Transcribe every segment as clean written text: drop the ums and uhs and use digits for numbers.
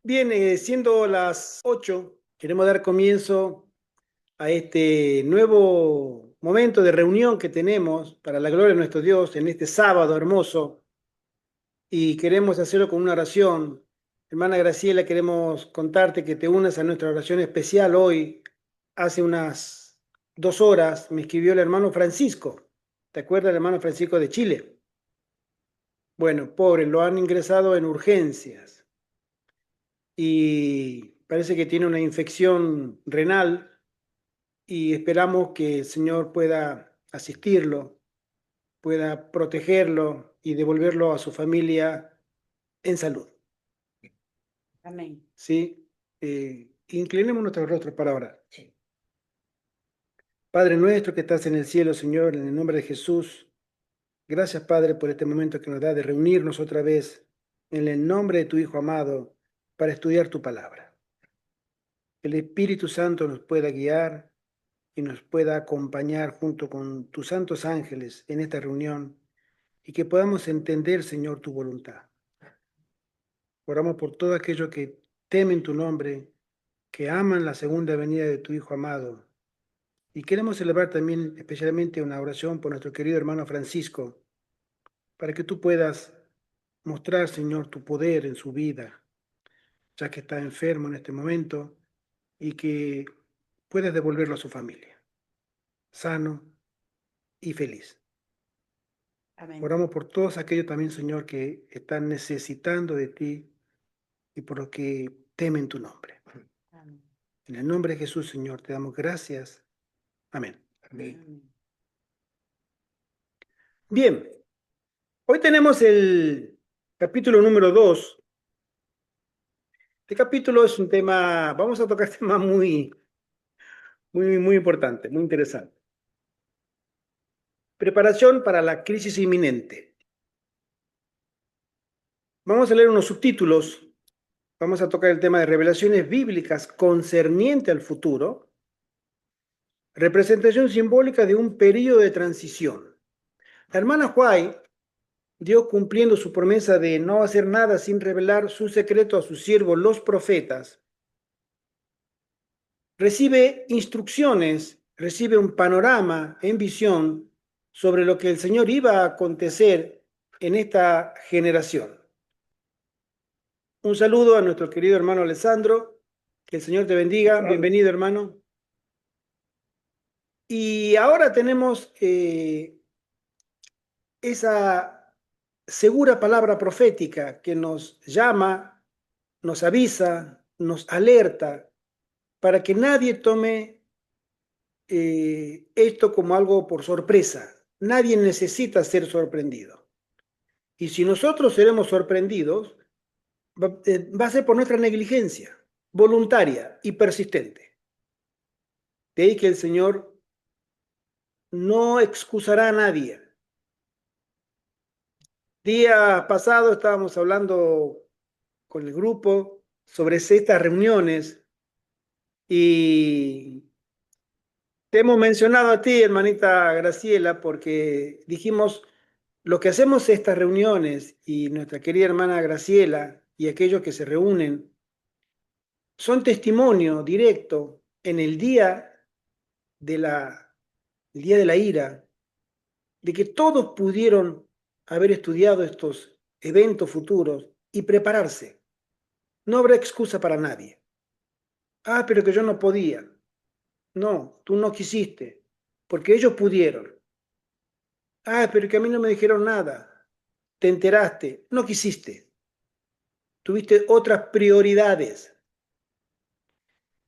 Bien, siendo las 8, queremos dar comienzo a este nuevo momento de reunión que tenemos para la gloria de nuestro Dios en este sábado hermoso y queremos hacerlo con una oración. Hermana Graciela, queremos contarte que te unas a nuestra oración especial hoy. Hace unas 2 horas me escribió el hermano Francisco. ¿Te acuerdas del hermano Francisco de Chile? Bueno, pobre, lo han ingresado en urgencias y parece que tiene una infección renal y esperamos que el Señor pueda asistirlo, pueda protegerlo y devolverlo a su familia en salud. Amén. ¿Sí? Inclinemos nuestros rostros para orar. Sí. Padre nuestro que estás en el cielo, Señor, en el nombre de Jesús, gracias, Padre, por este momento que nos da de reunirnos otra vez en el nombre de tu Hijo amado para estudiar tu palabra. Que el Espíritu Santo nos pueda guiar y nos pueda acompañar junto con tus santos ángeles en esta reunión y que podamos entender, Señor, tu voluntad. Oramos por todo aquello que temen tu nombre, que aman la segunda venida de tu Hijo amado. Y queremos elevar también especialmente una oración por nuestro querido hermano Francisco, para que tú puedas mostrar, Señor, tu poder en su vida, ya que está enfermo en este momento, y que puedas devolverlo a su familia, sano y feliz. Amén. Oramos por todos aquellos también, Señor, que están necesitando de ti y por los que temen tu nombre. Amén. En el nombre de Jesús, Señor, te damos gracias. Amén. Amén. Bien, hoy tenemos el capítulo número 2. Este capítulo es un tema, vamos a tocar temas muy importante, muy interesante. Preparación para la crisis inminente. Vamos a leer unos subtítulos. Vamos a tocar el tema de revelaciones bíblicas concerniente al futuro. Representación simbólica de un periodo de transición. La hermana White, Dios cumpliendo su promesa de no hacer nada sin revelar su secreto a sus siervos, los profetas, recibe instrucciones, recibe un panorama en visión sobre lo que el Señor iba a acontecer en esta generación. Un saludo a nuestro querido hermano Alessandro, que el Señor te bendiga, bienvenido hermano. Y ahora tenemos esa segura palabra profética que nos llama, nos avisa, nos alerta para que nadie tome esto como algo por sorpresa. Nadie necesita ser sorprendido. Y si nosotros seremos sorprendidos, va a ser por nuestra negligencia voluntaria y persistente. De ahí que el Señor no excusará a nadie. Día pasado estábamos hablando con el grupo sobre estas reuniones y te hemos mencionado a ti, hermanita Graciela, porque dijimos, lo que hacemos estas reuniones y nuestra querida hermana Graciela y aquellos que se reúnen son testimonio directo en el día de la ira, de que todos pudieron haber estudiado estos eventos futuros y prepararse. No habrá excusa para nadie. Ah, pero que yo no podía. No, tú no quisiste, porque ellos pudieron. Ah, pero que a mí no me dijeron nada. Te enteraste, no quisiste. Tuviste otras prioridades.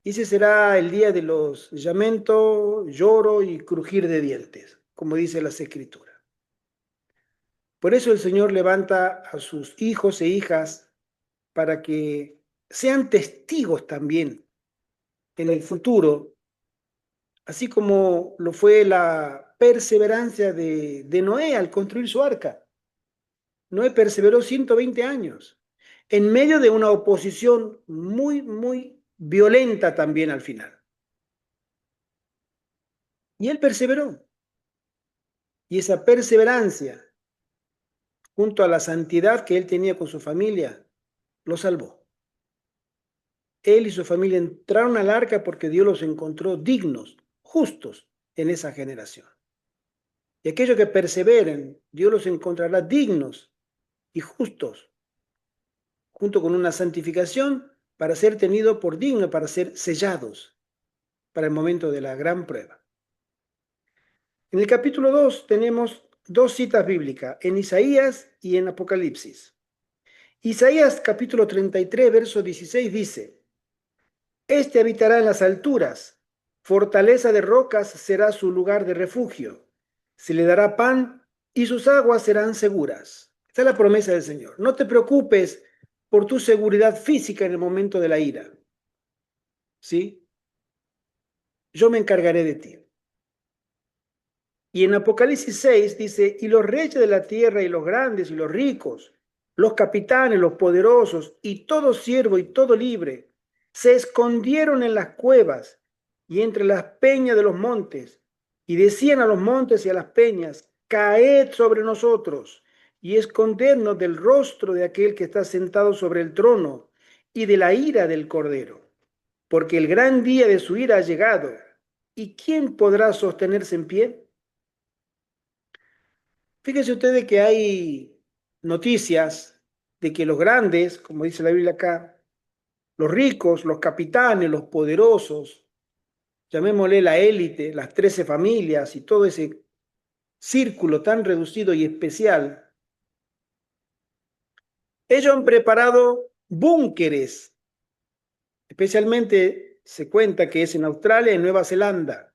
Y ese será el día de los lamentos, lloro y crujir de dientes, como dice las Escrituras. Por eso el Señor levanta a sus hijos e hijas para que sean testigos también en el futuro, así como lo fue la perseverancia de Noé al construir su arca. Noé perseveró 120 años en medio de una oposición muy violenta también al final. Y él perseveró. Y esa perseverancia, junto a la santidad que él tenía con su familia, lo salvó. él y su familia entraron al arca porque Dios los encontró dignos, justos en esa generación. Y aquellos que perseveren, Dios los encontrará dignos y justos, junto con una santificación para ser tenido por digno, para ser sellados para el momento de la gran prueba. En el capítulo 2 tenemos dos citas bíblicas, en Isaías y en Apocalipsis. Isaías capítulo 33, verso 16 dice: Este habitará en las alturas, fortaleza de rocas será su lugar de refugio. Se le dará pan y sus aguas serán seguras. Esta es la promesa del Señor. No te preocupes por tu seguridad física en el momento de la ira. ¿Sí? Yo me encargaré de ti. Y en Apocalipsis 6 dice: Y los reyes de la tierra y los grandes y los ricos, los capitanes, los poderosos y todo siervo y todo libre, se escondieron en las cuevas y entre las peñas de los montes, y decían a los montes y a las peñas: Caed sobre nosotros y escondednos del rostro de aquel que está sentado sobre el trono y de la ira del Cordero, porque el gran día de su ira ha llegado. ¿Y quién podrá sostenerse en pie? Fíjense ustedes que hay noticias de que los grandes, como dice la Biblia acá, los ricos, los capitanes, los poderosos, llamémosle la élite, las 13 familias y todo ese círculo tan reducido y especial, ellos han preparado búnkeres, especialmente se cuenta que es en Australia y Nueva Zelanda,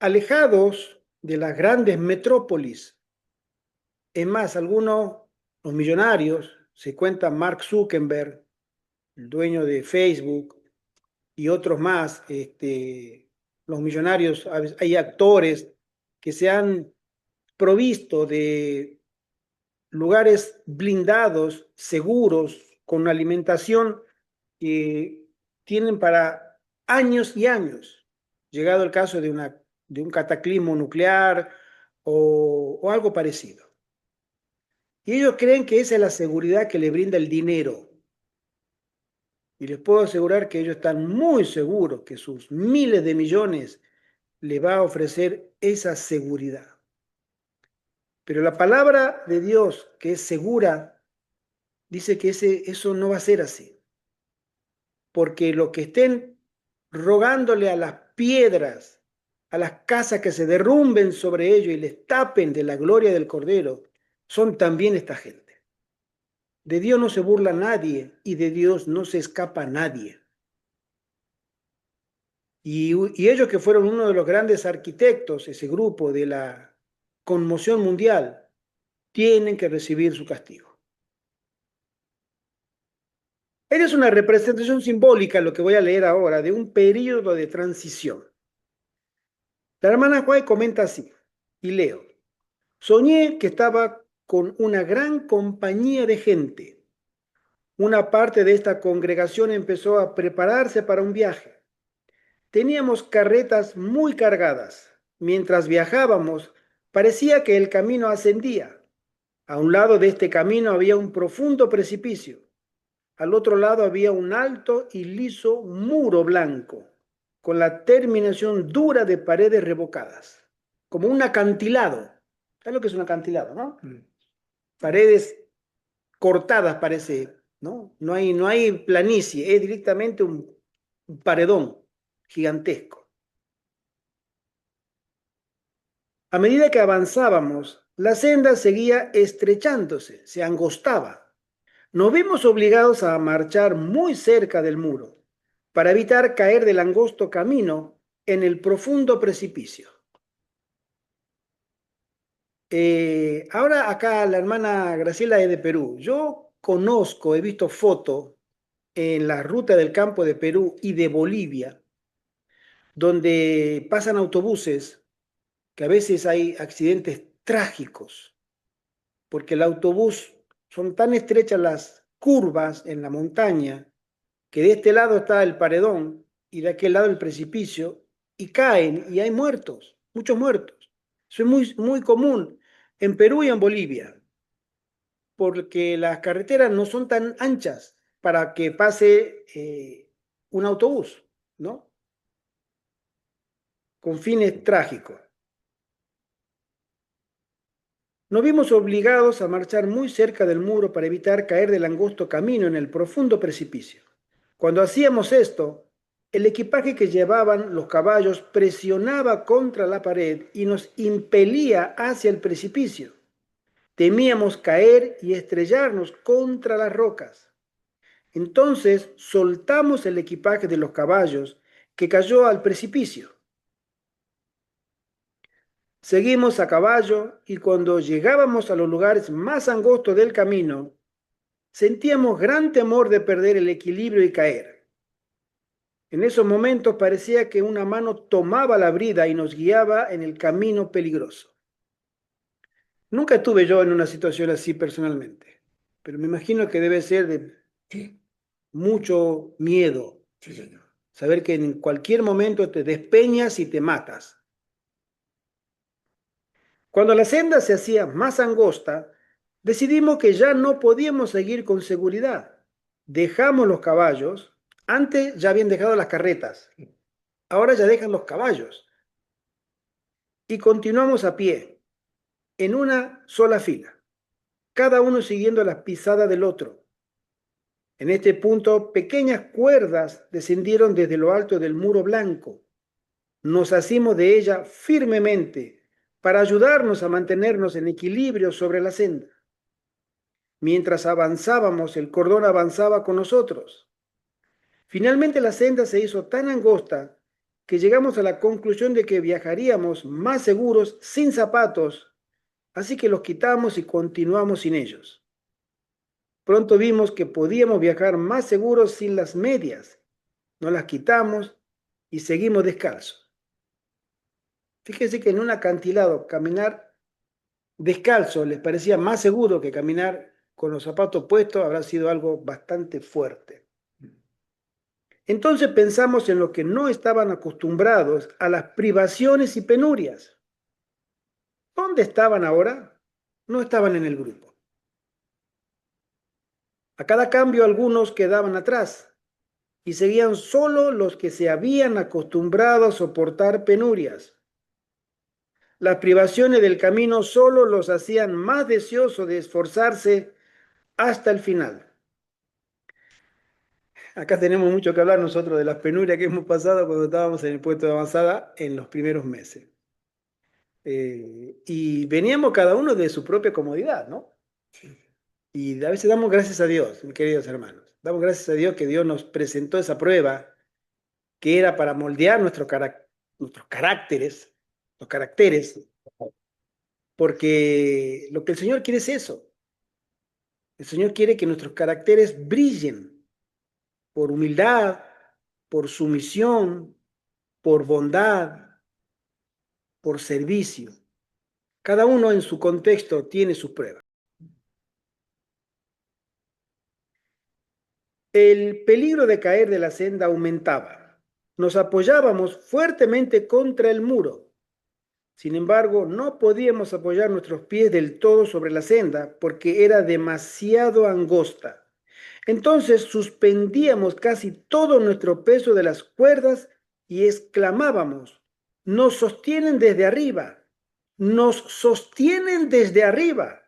alejados de las grandes metrópolis. Es más, algunos, los millonarios, se cuenta Mark Zuckerberg, el dueño de Facebook, y otros más, los millonarios, hay actores que se han provisto de lugares blindados, seguros, con una alimentación que tienen para años y años, llegado el caso de un cataclismo nuclear o algo parecido. Y ellos creen que esa es la seguridad que le brinda el dinero. Y les puedo asegurar que ellos están muy seguros que sus miles de millones les va a ofrecer esa seguridad. Pero la palabra de Dios, que es segura, dice que eso no va a ser así. Porque lo que estén rogándole a las piedras, a las casas que se derrumben sobre ellos y les tapen de la gloria del Cordero, son también esta gente. De Dios no se burla nadie y de Dios no se escapa nadie. Y ellos que fueron uno de los grandes arquitectos, ese grupo de la conmoción mundial, tienen que recibir su castigo. Es una representación simbólica, lo que voy a leer ahora, de un periodo de transición. La hermana Juárez comenta así, y leo: Soñé que estaba con una gran compañía de gente. Una parte de esta congregación empezó a prepararse para un viaje. Teníamos carretas muy cargadas. Mientras viajábamos, parecía que el camino ascendía. A un lado de este camino había un profundo precipicio. Al otro lado había un alto y liso muro blanco, con la terminación dura de paredes revocadas, como un acantilado. ¿Sabes lo que es un acantilado, no? Paredes cortadas parece, ¿no? No hay planicie, es directamente un paredón gigantesco. A medida que avanzábamos, la senda seguía estrechándose, se angostaba. Nos vimos obligados a marchar muy cerca del muro para evitar caer del angosto camino en el profundo precipicio. Ahora acá la hermana Graciela es de Perú. Yo conozco, he visto fotos en la ruta del campo de Perú y de Bolivia, donde pasan autobuses, que a veces hay accidentes trágicos porque el autobús son tan estrechas las curvas en la montaña que de este lado está el paredón y de aquel lado el precipicio y caen y hay muertos, muchos muertos. Eso es muy, muy común en Perú y en Bolivia porque las carreteras no son tan anchas para que pase un autobús, ¿no? Con fines trágicos. Nos vimos obligados a marchar muy cerca del muro para evitar caer del angosto camino en el profundo precipicio. Cuando hacíamos esto, el equipaje que llevaban los caballos presionaba contra la pared y nos impelía hacia el precipicio. Temíamos caer y estrellarnos contra las rocas. Entonces soltamos el equipaje de los caballos, que cayó al precipicio. Seguimos a caballo y cuando llegábamos a los lugares más angostos del camino, sentíamos gran temor de perder el equilibrio y caer. En esos momentos parecía que una mano tomaba la brida y nos guiaba en el camino peligroso. Nunca estuve yo en una situación así personalmente, pero me imagino que debe ser de Sí, mucho miedo sí, señor. saber que en cualquier momento te despeñas y te matas. Cuando la senda se hacía más angosta, decidimos que ya no podíamos seguir con seguridad. Dejamos los caballos. Antes ya habían dejado las carretas. Ahora ya dejan los caballos. Y continuamos a pie, en una sola fila, cada uno siguiendo las pisadas del otro. En este punto, pequeñas cuerdas descendieron desde lo alto del muro blanco. Nos asimos de ella firmemente para ayudarnos a mantenernos en equilibrio sobre la senda. Mientras avanzábamos, el cordón avanzaba con nosotros. Finalmente la senda se hizo tan angosta que llegamos a la conclusión de que viajaríamos más seguros sin zapatos, así que los quitamos y continuamos sin ellos. Pronto vimos que podíamos viajar más seguros sin las medias. Nos las quitamos y seguimos descalzos. Fíjense que en un acantilado caminar descalzo les parecía más seguro que caminar con los zapatos puestos, habrá sido algo bastante fuerte. Entonces pensamos en los que no estaban acostumbrados a las privaciones y penurias. ¿Dónde estaban ahora? No estaban en el grupo. A cada cambio algunos quedaban atrás y seguían solo los que se habían acostumbrado a soportar penurias. Las privaciones del camino solo los hacían más deseosos de esforzarse hasta el final. Acá tenemos mucho que hablar nosotros de las penurias que hemos pasado cuando estábamos en el puesto de avanzada en los primeros meses. Y veníamos cada uno de su propia comodidad, ¿no? Sí, Y a veces damos gracias a Dios, mis queridos hermanos. Damos gracias a Dios que Dios nos presentó esa prueba que era para moldear nuestros caracteres, los caracteres, porque lo que el Señor quiere es eso. El Señor quiere que nuestros caracteres brillen por humildad, por sumisión, por bondad, por servicio. Cada uno en su contexto tiene sus pruebas. El peligro de caer de la senda aumentaba. Nos apoyábamos fuertemente contra el muro. Sin embargo, no podíamos apoyar nuestros pies del todo sobre la senda porque era demasiado angosta. Entonces suspendíamos casi todo nuestro peso de las cuerdas y exclamábamos: nos sostienen desde arriba, nos sostienen desde arriba.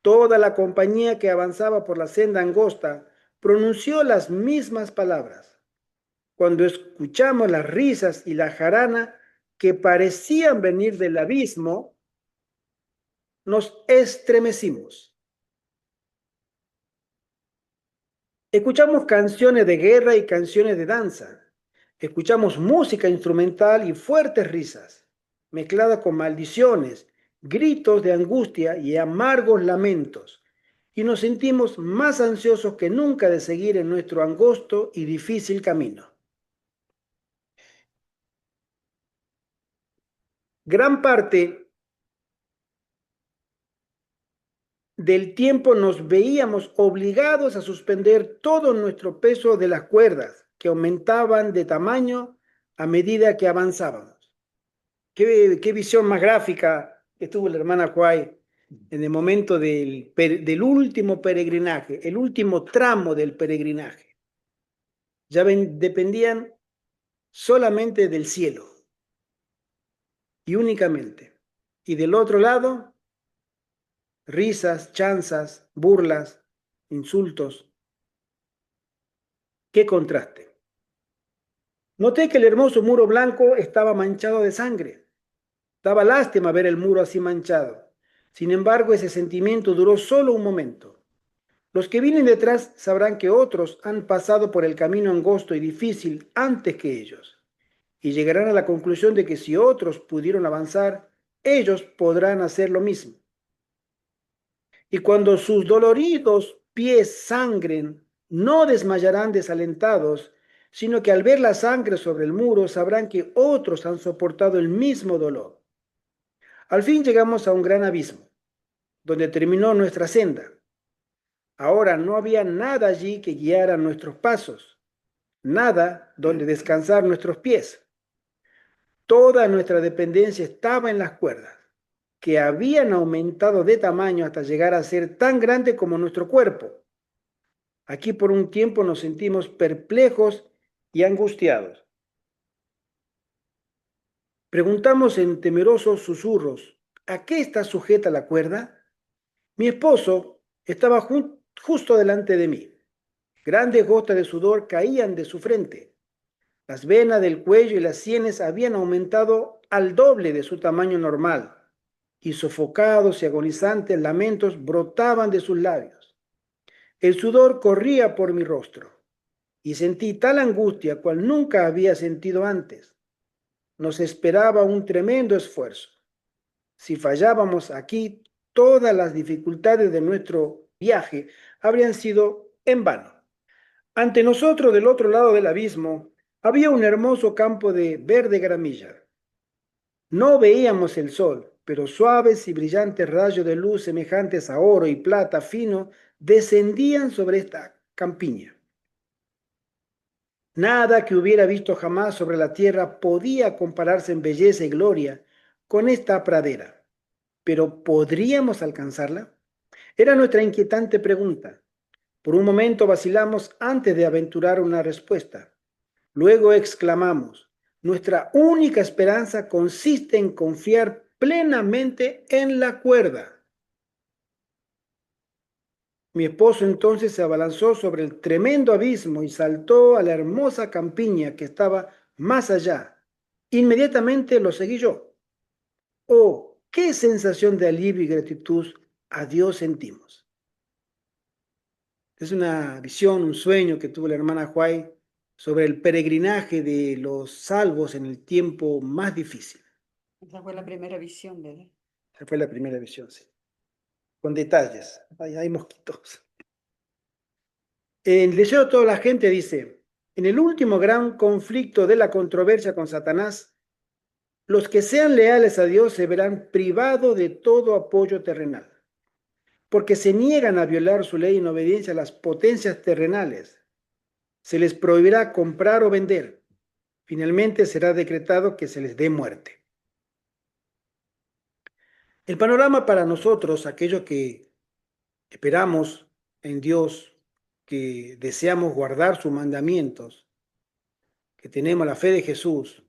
Toda la compañía que avanzaba por la senda angosta pronunció las mismas palabras. Cuando escuchamos las risas y la jarana que parecían venir del abismo, nos estremecimos. Escuchamos canciones de guerra y canciones de danza. Escuchamos música instrumental y fuertes risas, mezcladas con maldiciones, gritos de angustia y amargos lamentos. Y nos sentimos más ansiosos que nunca de seguir en nuestro angosto y difícil camino. Gran parte del tiempo nos veíamos obligados a suspender todo nuestro peso de las cuerdas, que aumentaban de tamaño a medida que avanzábamos. Qué visión más gráfica que tuvo la hermana Huay en el momento del último peregrinaje, el último tramo del peregrinaje. Ya dependían solamente del cielo y únicamente. Y del otro lado, risas, chanzas, burlas, insultos. ¡Qué contraste! Noté que el hermoso muro blanco estaba manchado de sangre. Daba lástima ver el muro así manchado. Sin embargo, ese sentimiento duró solo un momento. Los que vienen detrás sabrán que otros han pasado por el camino angosto y difícil antes que ellos, y llegarán a la conclusión de que si otros pudieron avanzar, ellos podrán hacer lo mismo. Y cuando sus doloridos pies sangren, no desmayarán desalentados, sino que al ver la sangre sobre el muro sabrán que otros han soportado el mismo dolor. Al fin llegamos a un gran abismo, donde terminó nuestra senda. Ahora no había nada allí que guiara nuestros pasos, nada donde descansar nuestros pies. Toda nuestra dependencia estaba en las cuerdas, que habían aumentado de tamaño hasta llegar a ser tan grande como nuestro cuerpo. Aquí por un tiempo nos sentimos perplejos y angustiados. Preguntamos en temerosos susurros, ¿a qué está sujeta la cuerda? Mi esposo estaba justo delante de mí. Grandes gotas de sudor caían de su frente. Las venas del cuello y las sienes habían aumentado al doble de su tamaño normal, y sofocados y agonizantes lamentos brotaban de sus labios. El sudor corría por mi rostro, y sentí tal angustia cual nunca había sentido antes. Nos esperaba un tremendo esfuerzo. Si fallábamos aquí, todas las dificultades de nuestro viaje habrían sido en vano. Ante nosotros, del otro lado del abismo, había un hermoso campo de verde gramilla. No veíamos el sol, pero suaves y brillantes rayos de luz semejantes a oro y plata fino descendían sobre esta campiña. Nada que hubiera visto jamás sobre la tierra podía compararse en belleza y gloria con esta pradera. Pero ¿podríamos alcanzarla? Era nuestra inquietante pregunta. Por un momento vacilamos antes de aventurar una respuesta. Luego exclamamos, nuestra única esperanza consiste en confiar plenamente en la cuerda. Mi esposo entonces se abalanzó sobre el tremendo abismo y saltó a la hermosa campiña que estaba más allá. Inmediatamente lo seguí yo. Oh, qué sensación de alivio y gratitud a Dios sentimos. Es una visión, un sueño que tuvo la hermana Huay sobre el peregrinaje de los salvos en el tiempo más difícil. Esa fue la primera visión, ¿verdad? Esa fue la primera visión, sí. Con detalles. Hay mosquitos. El deseo de toda la gente dice, en el último gran conflicto de la controversia con Satanás, los que sean leales a Dios se verán privados de todo apoyo terrenal, porque se niegan a violar su ley en obediencia a las potencias terrenales. Se les prohibirá comprar o vender. Finalmente será decretado que se les dé muerte. El panorama para nosotros, aquellos que esperamos en Dios, que deseamos guardar sus mandamientos, que tenemos la fe de Jesús,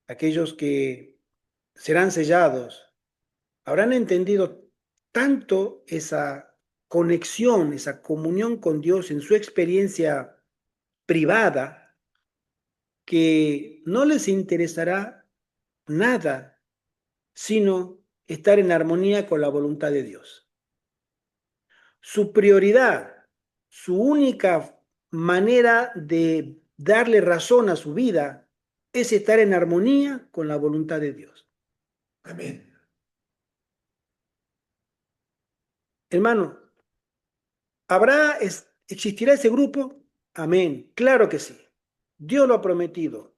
aquellos que serán sellados, habrán entendido tanto esa conexión, esa comunión con Dios en su experiencia privada, que no les interesará nada sino estar en armonía con la voluntad de Dios. Su prioridad, su única manera de darle razón a su vida es estar en armonía con la voluntad de Dios. Amén. Hermano, ¿existirá ese grupo? Amén, claro que sí. Dios lo ha prometido.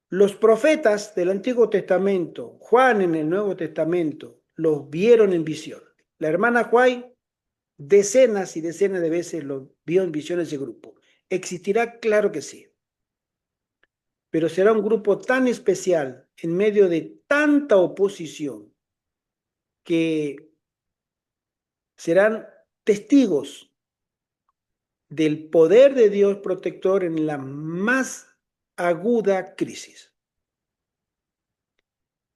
Los profetas del Antiguo Testamento, Juan en el Nuevo Testamento, los vieron en visión. La hermana Juan decenas y decenas de veces lo vio en visión ese grupo. ¿Existirá? Claro que sí. Pero será un grupo tan especial en medio de tanta oposición, que serán testigos del poder de Dios protector en la más aguda crisis.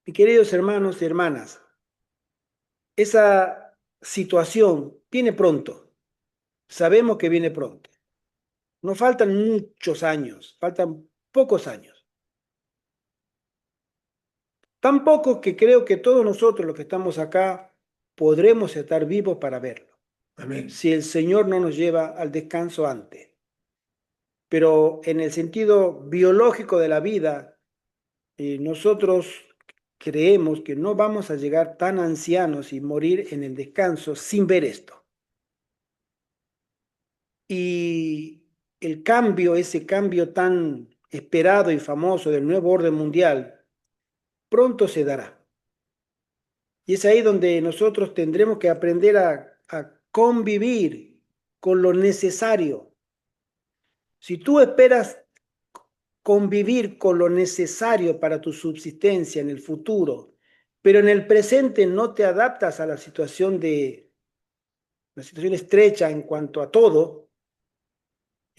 Mis queridos hermanos y hermanas, esa situación viene pronto. Sabemos que viene pronto. No faltan muchos años, faltan pocos años. Tan pocos que creo que todos nosotros los que estamos acá podremos estar vivos para verlo. Amén. Si el Señor no nos lleva al descanso antes. Pero en el sentido biológico de la vida, nosotros creemos que no vamos a llegar tan ancianos y morir en el descanso sin ver esto. Y el cambio, ese cambio tan esperado y famoso del nuevo orden mundial, pronto se dará. Y es ahí donde nosotros tendremos que aprender a convivir con lo necesario. Si tú esperas convivir con lo necesario para tu subsistencia en el futuro, pero en el presente no te adaptas a la situación estrecha en cuanto a todo,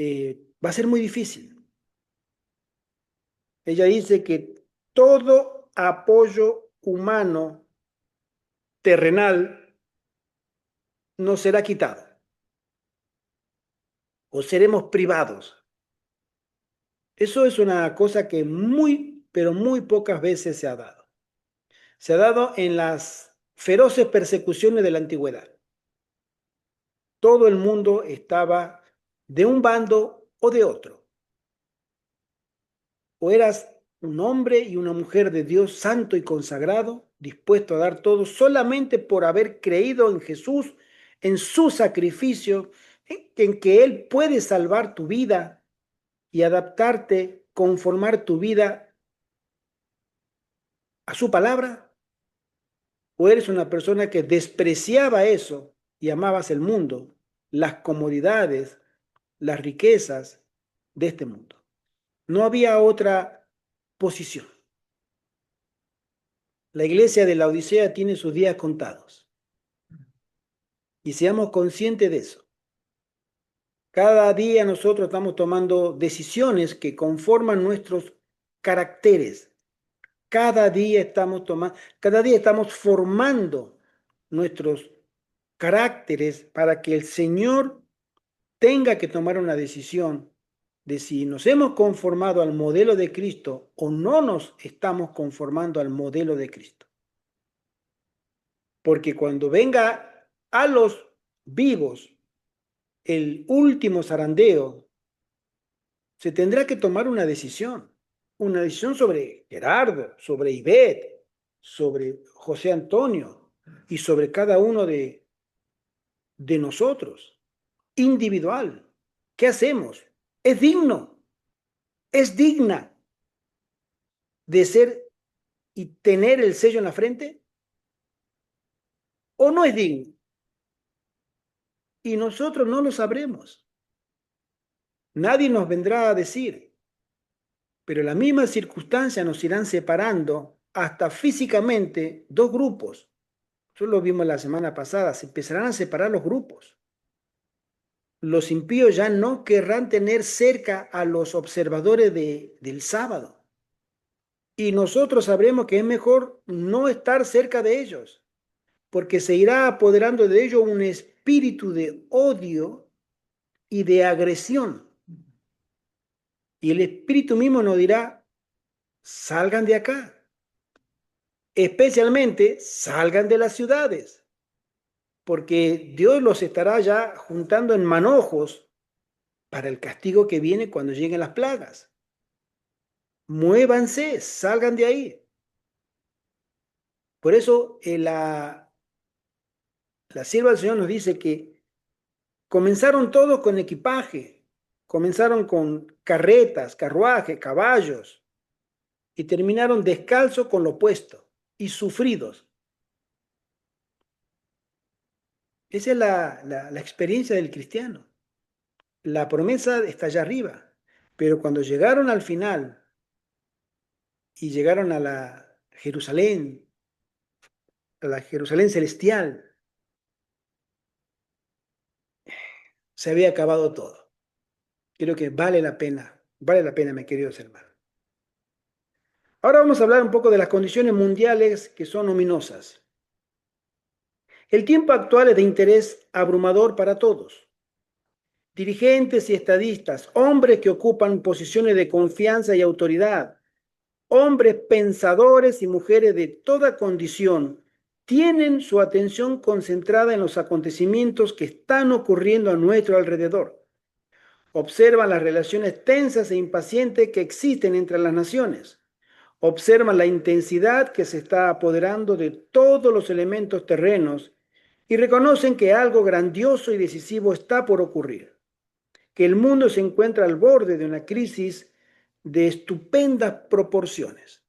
va a ser muy difícil. Ella dice que todo apoyo humano terrenal nos será quitado o seremos privados. Eso es una cosa que muy, pero muy pocas veces se ha dado. Se ha dado en las feroces persecuciones de la antigüedad. Todo el mundo estaba de un bando o de otro. O eras un hombre y una mujer de Dios santo y consagrado, dispuesto a dar todo solamente por haber creído en Jesús, en su sacrificio, en que Él puede salvar tu vida y adaptarte, conformar tu vida a su palabra. O eres una persona que despreciaba eso y amabas el mundo, las comodidades, las riquezas de este mundo. No había otra posición. La iglesia de la Odisea tiene sus días contados. Y seamos conscientes de eso. Cada día nosotros estamos tomando decisiones que conforman nuestros caracteres. Cada día estamos formando nuestros caracteres para que el Señor tenga que tomar una decisión de si nos hemos conformado al modelo de Cristo o no nos estamos conformando al modelo de Cristo. Porque cuando venga a los vivos el último zarandeo, se tendrá que tomar una decisión sobre Gerardo, sobre Ivette, sobre José Antonio y sobre cada uno de nosotros, individual. ¿Qué hacemos? ¿Es digno? ¿Es digna de ser y tener el sello en la frente? ¿O no es digno? Y nosotros no lo sabremos. Nadie nos vendrá a decir, pero las mismas circunstancias nos irán separando hasta físicamente dos grupos. Eso lo vimos la semana pasada, se empezarán a separar los grupos. Los impíos ya no querrán tener cerca a los observadores del sábado. Y nosotros sabremos que es mejor no estar cerca de ellos, porque se irá apoderando de ellos un espíritu de odio y de agresión. Y el espíritu mismo nos dirá, salgan de acá. Especialmente, salgan de las ciudades, porque Dios los estará ya juntando en manojos para el castigo que viene cuando lleguen las plagas. Muévanse, salgan de ahí. Por eso la sierva del Señor nos dice que comenzaron todos con equipaje, comenzaron con carretas, carruajes, caballos, y terminaron descalzos con lo puesto y sufridos. Esa es la experiencia del cristiano. La promesa está allá arriba, pero cuando llegaron al final y llegaron a la Jerusalén, a la Jerusalén celestial, se había acabado todo. Creo que vale la pena, mis queridos hermanos. Ahora vamos a hablar un poco de las condiciones mundiales que son ominosas. El tiempo actual es de interés abrumador para todos. Dirigentes y estadistas, hombres que ocupan posiciones de confianza y autoridad, hombres pensadores y mujeres de toda condición, tienen su atención concentrada en los acontecimientos que están ocurriendo a nuestro alrededor. Observan las relaciones tensas e impacientes que existen entre las naciones. Observan la intensidad que se está apoderando de todos los elementos terrenos y reconocen que algo grandioso y decisivo está por ocurrir, que el mundo se encuentra al borde de una crisis de estupendas proporciones.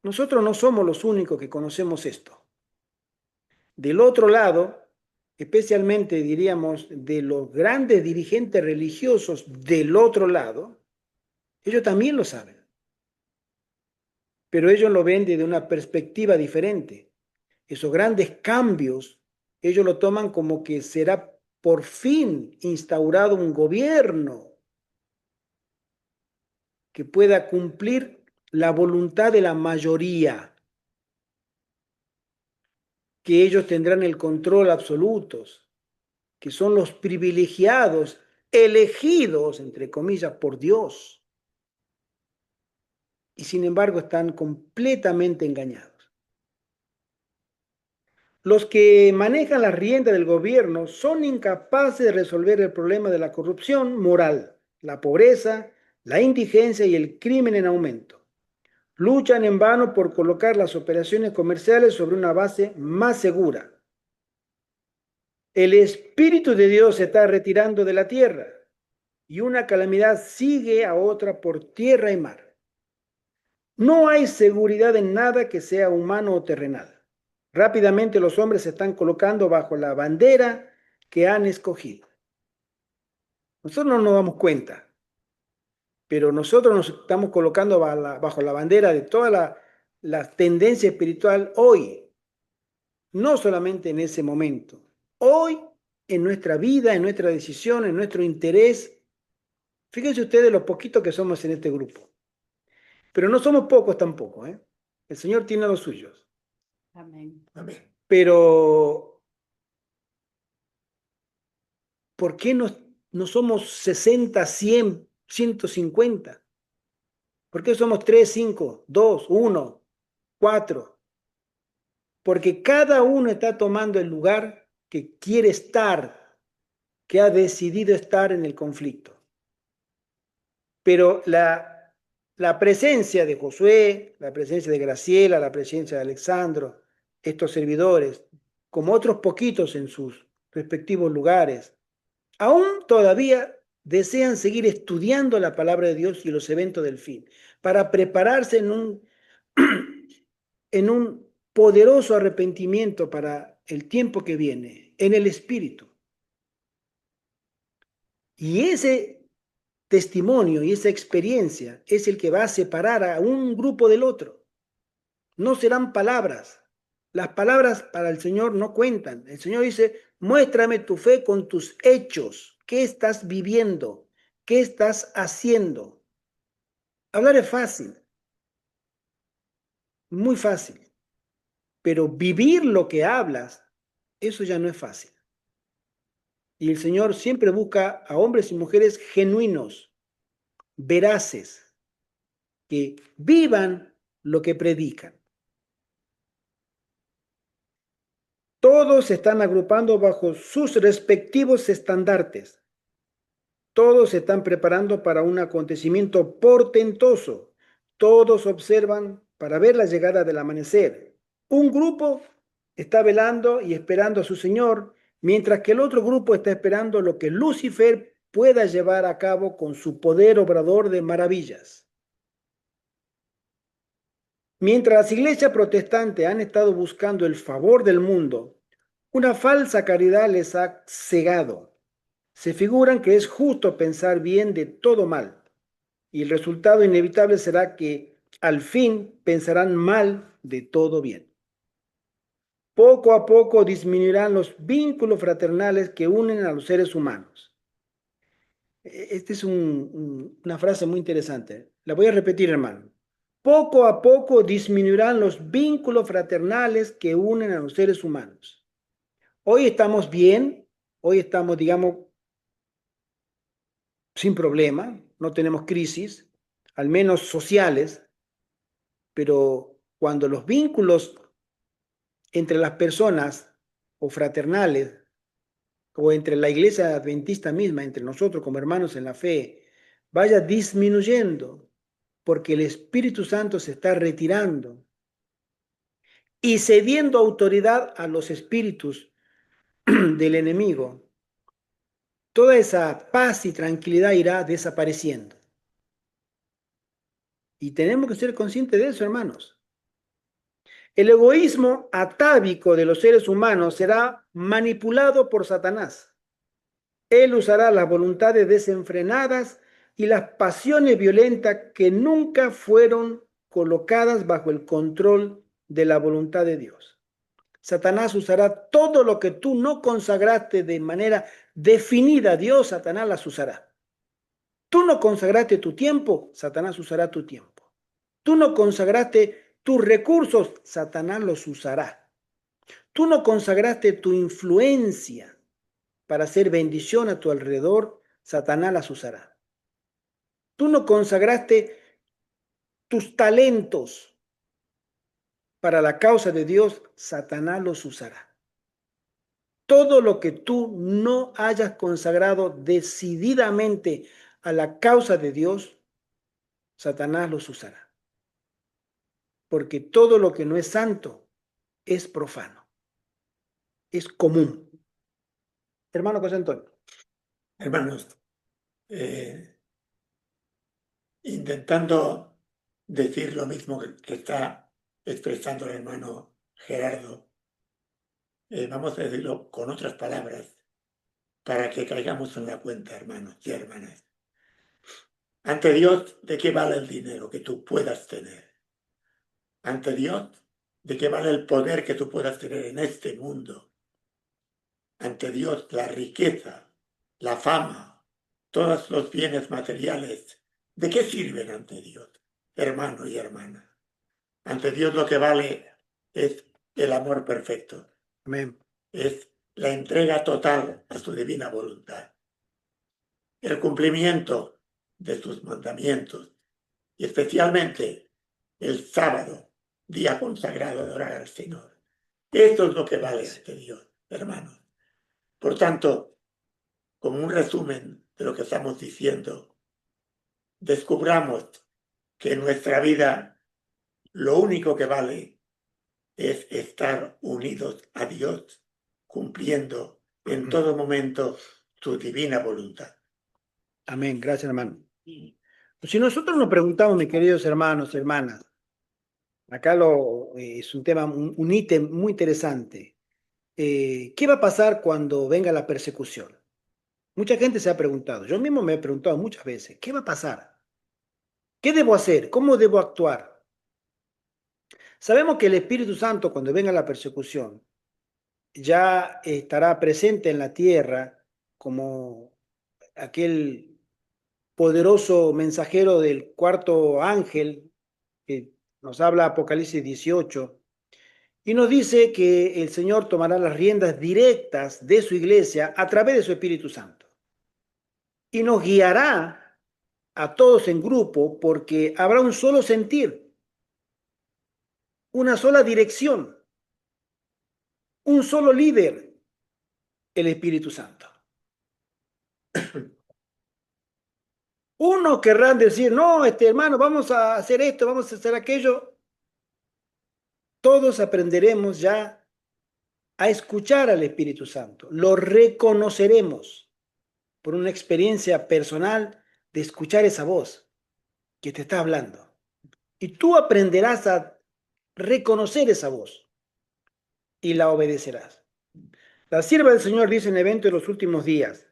Nosotros no somos los únicos que conocemos esto. Del otro lado, especialmente diríamos de los grandes dirigentes religiosos del otro lado, ellos también lo saben, pero ellos lo ven desde una perspectiva diferente. Esos grandes cambios, ellos lo toman como que será por fin instaurado un gobierno que pueda cumplir la voluntad de la mayoría, que ellos tendrán el control absoluto, que son los privilegiados, elegidos, entre comillas, por Dios. Y sin embargo están completamente engañados. Los que manejan las riendas del gobierno son incapaces de resolver el problema de la corrupción moral, la pobreza, la indigencia y el crimen en aumento. Luchan en vano por colocar las operaciones comerciales sobre una base más segura. El Espíritu de Dios se está retirando de la tierra y una calamidad sigue a otra por tierra y mar. No hay seguridad en nada que sea humano o terrenal. Rápidamente los hombres se están colocando bajo la bandera que han escogido. Nosotros no nos damos cuenta, pero nosotros nos estamos colocando bajo la bandera de toda la tendencia espiritual hoy, no solamente en ese momento. Hoy, en nuestra vida, en nuestra decisión, en nuestro interés. Fíjense ustedes lo poquito que somos en este grupo. Pero no somos pocos tampoco, ¿eh? El Señor tiene a los suyos. Amén. Amén. Pero, ¿por qué no somos 60, 100, 150? ¿Por qué somos 3, 5, 2, 1, 4? Porque cada uno está tomando el lugar que quiere estar, que ha decidido estar en el conflicto. Pero la presencia de Josué, la presencia de Graciela, la presencia de Alexandro, estos servidores, como otros poquitos en sus respectivos lugares, aún todavía desean seguir estudiando la palabra de Dios y los eventos del fin, para prepararse en un poderoso arrepentimiento para el tiempo que viene, en el Espíritu. Y ese testimonio y esa experiencia es el que va a separar a un grupo del otro. No serán palabras. Las palabras para el Señor no cuentan. El Señor dice, muéstrame tu fe con tus hechos. ¿Qué estás viviendo? ¿Qué estás haciendo? Hablar es fácil, muy fácil, pero vivir lo que hablas, eso ya no es fácil. Y el Señor siempre busca a hombres y mujeres genuinos, veraces, que vivan lo que predican. Todos se están agrupando bajo sus respectivos estandartes. Todos se están preparando para un acontecimiento portentoso. Todos observan para ver la llegada del amanecer. Un grupo está velando y esperando a su Señor, mientras que el otro grupo está esperando lo que Lucifer pueda llevar a cabo con su poder obrador de maravillas. Mientras las iglesias protestantes han estado buscando el favor del mundo, una falsa caridad les ha cegado. Se figuran que es justo pensar bien de todo mal, y el resultado inevitable será que al fin pensarán mal de todo bien. poco a poco disminuirán los vínculos fraternales que unen a los seres humanos. Esta es una frase muy interesante. La voy a repetir, hermano. Poco a poco disminuirán los vínculos fraternales que unen a los seres humanos. Hoy estamos bien, hoy estamos, digamos, sin problema, no tenemos crisis, al menos sociales, pero cuando los vínculos entre las personas o fraternales o entre la iglesia adventista misma, entre nosotros como hermanos en la fe, vaya disminuyendo porque el Espíritu Santo se está retirando y cediendo autoridad a los espíritus del enemigo, toda esa paz y tranquilidad irá desapareciendo. Y tenemos que ser conscientes de eso, hermanos. El egoísmo atávico de los seres humanos será manipulado por Satanás. Él usará las voluntades desenfrenadas y las pasiones violentas que nunca fueron colocadas bajo el control de la voluntad de Dios. Satanás usará todo lo que tú no consagraste de manera definida a Dios, Satanás las usará. Tú no consagraste tu tiempo, Satanás usará tu tiempo. Tú no consagraste tus recursos, Satanás los usará. Tú no consagraste tu influencia para hacer bendición a tu alrededor, Satanás las usará. Tú no consagraste tus talentos para la causa de Dios, Satanás los usará. Todo lo que tú no hayas consagrado decididamente a la causa de Dios, Satanás los usará. Porque todo lo que no es santo es profano, es común. Hermano José Antonio. Hermanos, intentando decir lo mismo que está expresando el hermano Gerardo, vamos a decirlo con otras palabras para que caigamos en la cuenta, hermanos y hermanas. Ante Dios, ¿de qué vale el dinero que tú puedas tener? Ante Dios, ¿de qué vale el poder que tú puedas tener en este mundo? Ante Dios, la riqueza, la fama, todos los bienes materiales, ¿de qué sirven ante Dios, hermano y hermana? Ante Dios lo que vale es el amor perfecto. Amén. Es la entrega total a su divina voluntad. El cumplimiento de sus mandamientos y especialmente el sábado, día consagrado de orar al Señor. Esto es lo que vale ante Dios, hermanos. Por tanto, como un resumen de lo que estamos diciendo, descubramos que en nuestra vida lo único que vale es estar unidos a Dios, cumpliendo en todo momento su divina voluntad. Amén. Gracias, hermano. Si nosotros nos preguntamos, mis queridos hermanos, hermanas, acá es un tema, un ítem muy interesante. ¿Qué va a pasar cuando venga la persecución? Mucha gente se ha preguntado, yo mismo me he preguntado muchas veces, ¿qué va a pasar? ¿Qué debo hacer? ¿Cómo debo actuar? Sabemos que el Espíritu Santo, cuando venga la persecución, ya estará presente en la tierra como aquel poderoso mensajero del cuarto ángel que nos habla Apocalipsis 18, y nos dice que el Señor tomará las riendas directas de su iglesia a través de su Espíritu Santo. Y nos guiará a todos en grupo porque habrá un solo sentir, una sola dirección, un solo líder, el Espíritu Santo. Unos querrán decir, no, hermano, vamos a hacer esto, vamos a hacer aquello. Todos aprenderemos ya a escuchar al Espíritu Santo. Lo reconoceremos por una experiencia personal de escuchar esa voz que te está hablando. Y tú aprenderás a reconocer esa voz y la obedecerás. La sierva del Señor dice en el evento de los últimos días,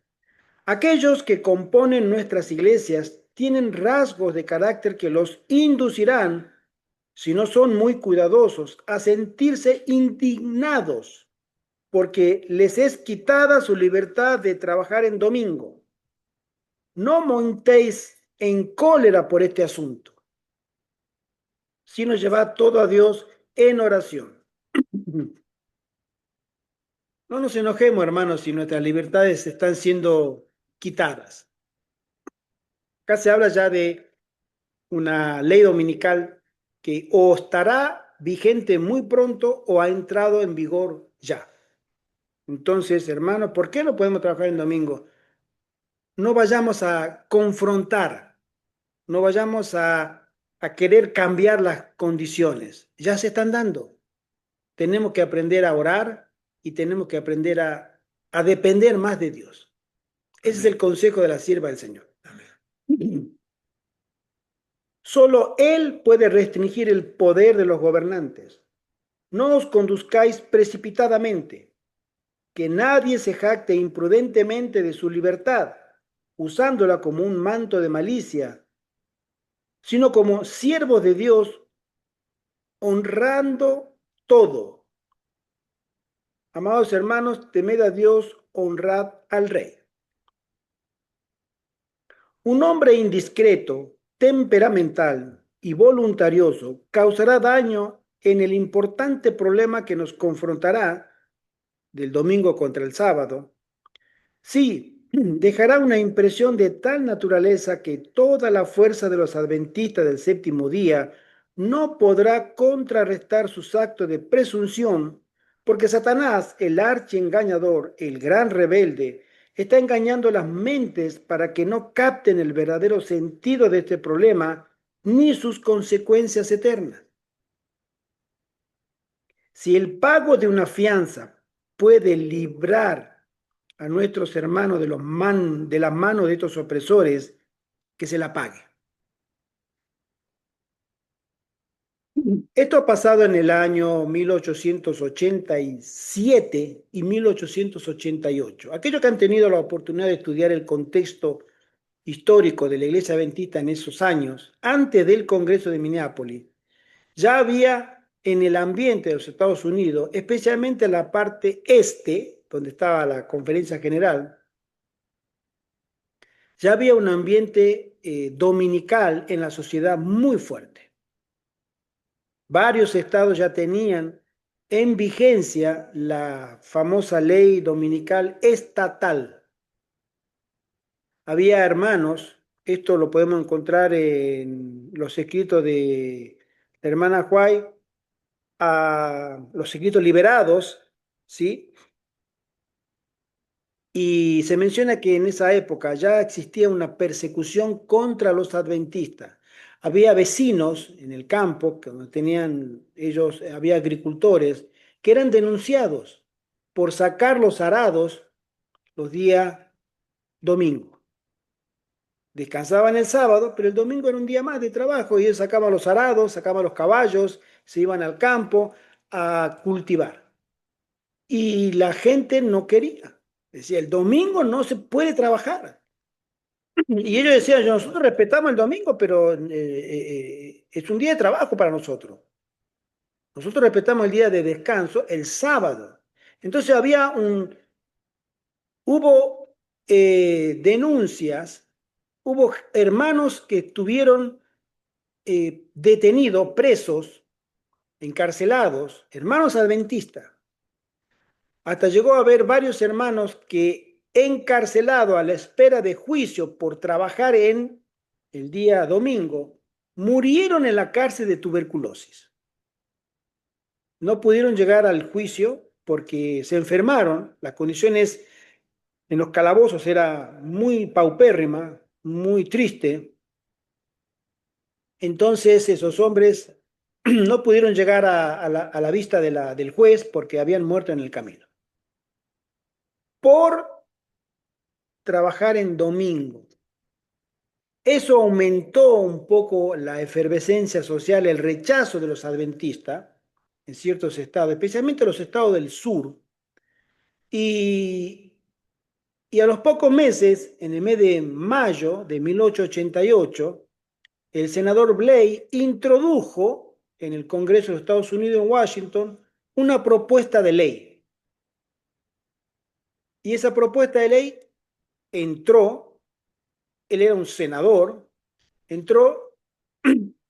aquellos que componen nuestras iglesias tienen rasgos de carácter que los inducirán sino son muy cuidadosos a sentirse indignados porque les es quitada su libertad de trabajar en domingo. No montéis en cólera por este asunto, sino llevad todo a Dios en oración. No nos enojemos, hermanos, si nuestras libertades están siendo quitadas. Acá se habla ya de una ley dominical que o estará vigente muy pronto o ha entrado en vigor ya. Entonces, hermanos, ¿por qué no podemos trabajar en domingo? No vayamos a confrontar, no vayamos a querer cambiar las condiciones. Ya se están dando. Tenemos que aprender a orar y tenemos que aprender a depender más de Dios. Ese es el consejo de la sierva del Señor. Amén. Solo Él puede restringir el poder de los gobernantes. No os conduzcáis precipitadamente, que nadie se jacte imprudentemente de su libertad, usándola como un manto de malicia, sino como siervos de Dios, honrando todo. Amados hermanos, temed a Dios, honrad al Rey. Un hombre indiscreto, temperamental y voluntarioso causará daño en el importante problema que nos confrontará del domingo contra el sábado. Sí, dejará una impresión de tal naturaleza que toda la fuerza de los adventistas del séptimo día no podrá contrarrestar sus actos de presunción, porque Satanás, el archiengañador, el gran rebelde, está engañando las mentes para que no capten el verdadero sentido de este problema ni sus consecuencias eternas. Si el pago de una fianza puede librar a nuestros hermanos de las manos de estos opresores, que se la pague. Esto ha pasado en el año 1887 y 1888. Aquellos que han tenido la oportunidad de estudiar el contexto histórico de la Iglesia Adventista en esos años, antes del Congreso de Minneapolis, ya había en el ambiente de los Estados Unidos, especialmente en la parte este, donde estaba la Conferencia General, ya había un ambiente dominical en la sociedad muy fuerte. Varios estados ya tenían en vigencia la famosa ley dominical estatal. Había hermanos, esto lo podemos encontrar en los escritos de la hermana White, los escritos liberados, ¿sí? Y se menciona que en esa época ya existía una persecución contra los adventistas. Había vecinos en el campo, que donde tenían ellos, había agricultores, que eran denunciados por sacar los arados los días domingo. Descansaban el sábado, pero el domingo era un día más de trabajo y ellos sacaban los arados, sacaban los caballos, se iban al campo a cultivar. Y la gente no quería. Decía, el domingo no se puede trabajar. Y ellos decían, nosotros respetamos el domingo, pero es un día de trabajo para nosotros. Nosotros respetamos el día de descanso, el sábado. Entonces hubo denuncias, hubo hermanos que estuvieron detenidos, presos, encarcelados, hermanos adventistas. Hasta llegó a haber varios hermanos que encarcelados a la espera de juicio por trabajar en el día domingo, murieron en la cárcel de tuberculosis. No pudieron llegar al juicio porque se enfermaron, las condiciones en los calabozos era muy paupérrima, muy triste. Entonces esos hombres no pudieron llegar a la vista del juez porque habían muerto en el camino. Por trabajar en domingo. Eso aumentó un poco la efervescencia social, el rechazo de los adventistas en ciertos estados, especialmente los estados del sur. Y a los pocos meses, en el mes de mayo de 1888, el senador Blake introdujo en el Congreso de los Estados Unidos en Washington una propuesta de ley. Y esa propuesta de ley entró, él era un senador, entró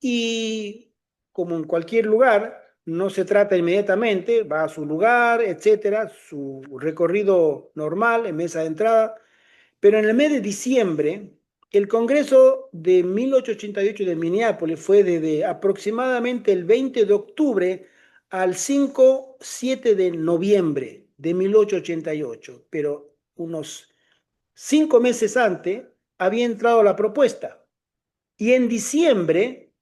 y como en cualquier lugar, no se trata inmediatamente, va a su lugar, etcétera, su recorrido normal en mesa de entrada, pero en el mes de diciembre, el Congreso de 1888 de Minneapolis fue desde aproximadamente el 20 de octubre al 5-7 de noviembre de 1888, pero unos 5 meses antes había entrado la propuesta. Y en diciembre,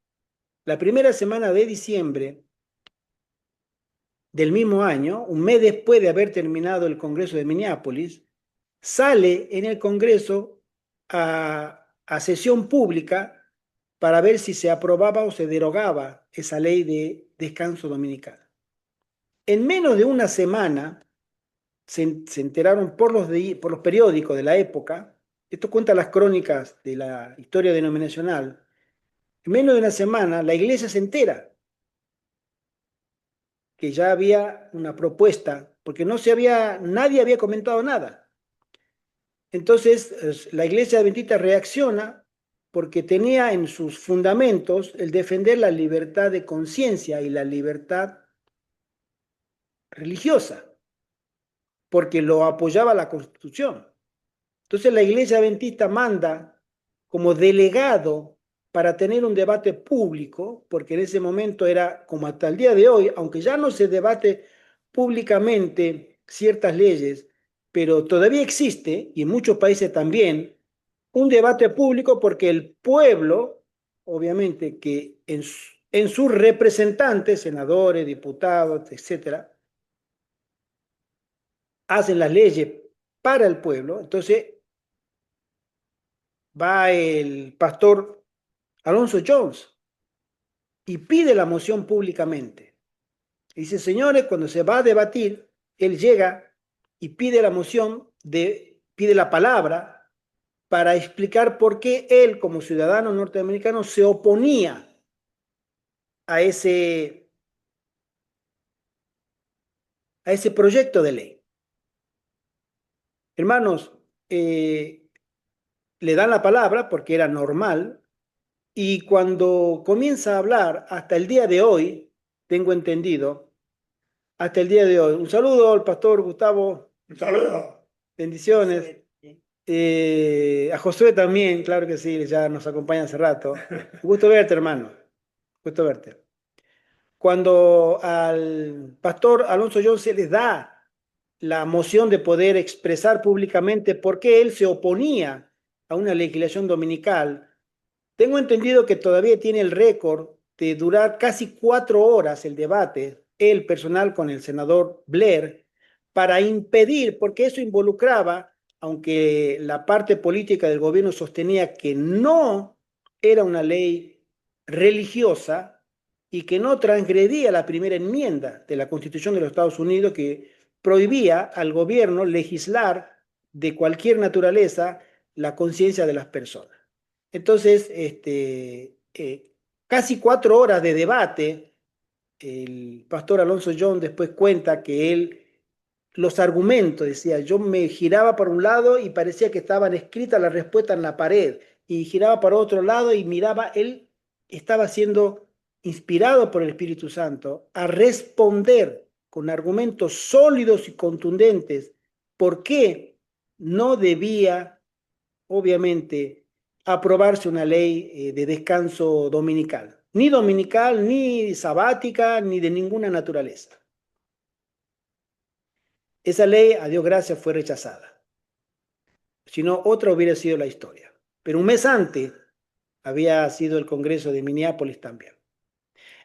la primera semana de diciembre del mismo año, un mes después de haber terminado el Congreso de Minneapolis, sale en el Congreso a sesión pública para ver si se aprobaba o se derogaba esa ley de descanso dominical. En menos de una semana se enteraron por los periódicos de la época, esto cuenta las crónicas de la historia denominacional, en menos de una semana la iglesia se entera que ya había una propuesta, porque nadie había comentado nada. Entonces, la iglesia adventista reacciona porque tenía en sus fundamentos el defender la libertad de conciencia y la libertad religiosa, porque lo apoyaba la Constitución. Entonces, la iglesia adventista manda como delegado para tener un debate público, porque en ese momento era como hasta el día de hoy, aunque ya no se debate públicamente ciertas leyes, pero todavía existe, y en muchos países también, un debate público porque el pueblo, obviamente que en sus representantes, senadores, diputados, etcétera, hacen las leyes para el pueblo. Entonces va el pastor Alonso Jones y pide la moción públicamente. Dice, señores, cuando se va a debatir, él llega y pide la moción, pide la palabra para explicar por qué él, como ciudadano norteamericano, se oponía a ese proyecto de ley. Hermanos, le dan la palabra porque era normal, y cuando comienza a hablar, hasta el día de hoy, tengo entendido, hasta el día de hoy. Un saludo al pastor Gustavo. Un saludo. Bendiciones. A Josué también, claro que sí, ya nos acompaña hace rato. Gusto verte, hermano. Gusto verte. Cuando al pastor Alonso Jones se le da la moción de poder expresar públicamente por qué él se oponía a una legislación dominical, tengo entendido que todavía tiene el récord de durar casi 4 horas el debate, el personal con el senador Blair, para impedir, porque eso involucraba, aunque la parte política del gobierno sostenía que no era una ley religiosa y que no transgredía la primera enmienda de la Constitución de los Estados Unidos que prohibía al gobierno legislar de cualquier naturaleza la conciencia de las personas. Entonces, casi 4 horas de debate, el pastor Alonso John después cuenta que los argumentos, decía, yo me giraba por un lado y parecía que estaban escritas las respuestas en la pared, y giraba para otro lado y miraba, él estaba siendo inspirado por el Espíritu Santo a responder con argumentos sólidos y contundentes por qué no debía, obviamente, aprobarse una ley de descanso dominical, ni sabática, ni de ninguna naturaleza. Esa ley, a Dios gracias, fue rechazada. Si no, otra hubiera sido la historia. Pero un mes antes había sido el Congreso de Minneapolis también.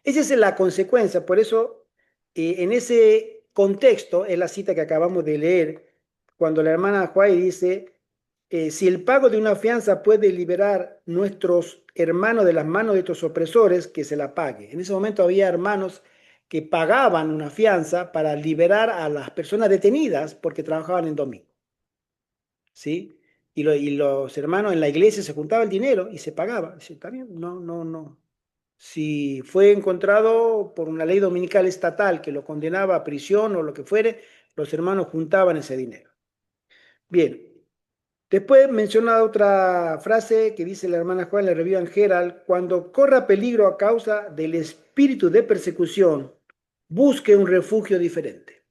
Esa es la consecuencia, por eso en ese contexto es la cita que acabamos de leer, cuando la hermana White dice, si el pago de una fianza puede liberar nuestros hermanos de las manos de estos opresores, que se la pague. En ese momento había hermanos que pagaban una fianza para liberar a las personas detenidas porque trabajaban en domingo. ¿Sí? Y los hermanos en la iglesia se juntaba el dinero y se pagaba. Dice, está bien, no. Si fue encontrado por una ley dominical estatal que lo condenaba a prisión o lo que fuere, los hermanos juntaban ese dinero. Bien, después menciona otra frase que dice la hermana Juan, la review en Herald: cuando corra peligro a causa del espíritu de persecución, busque un refugio diferente.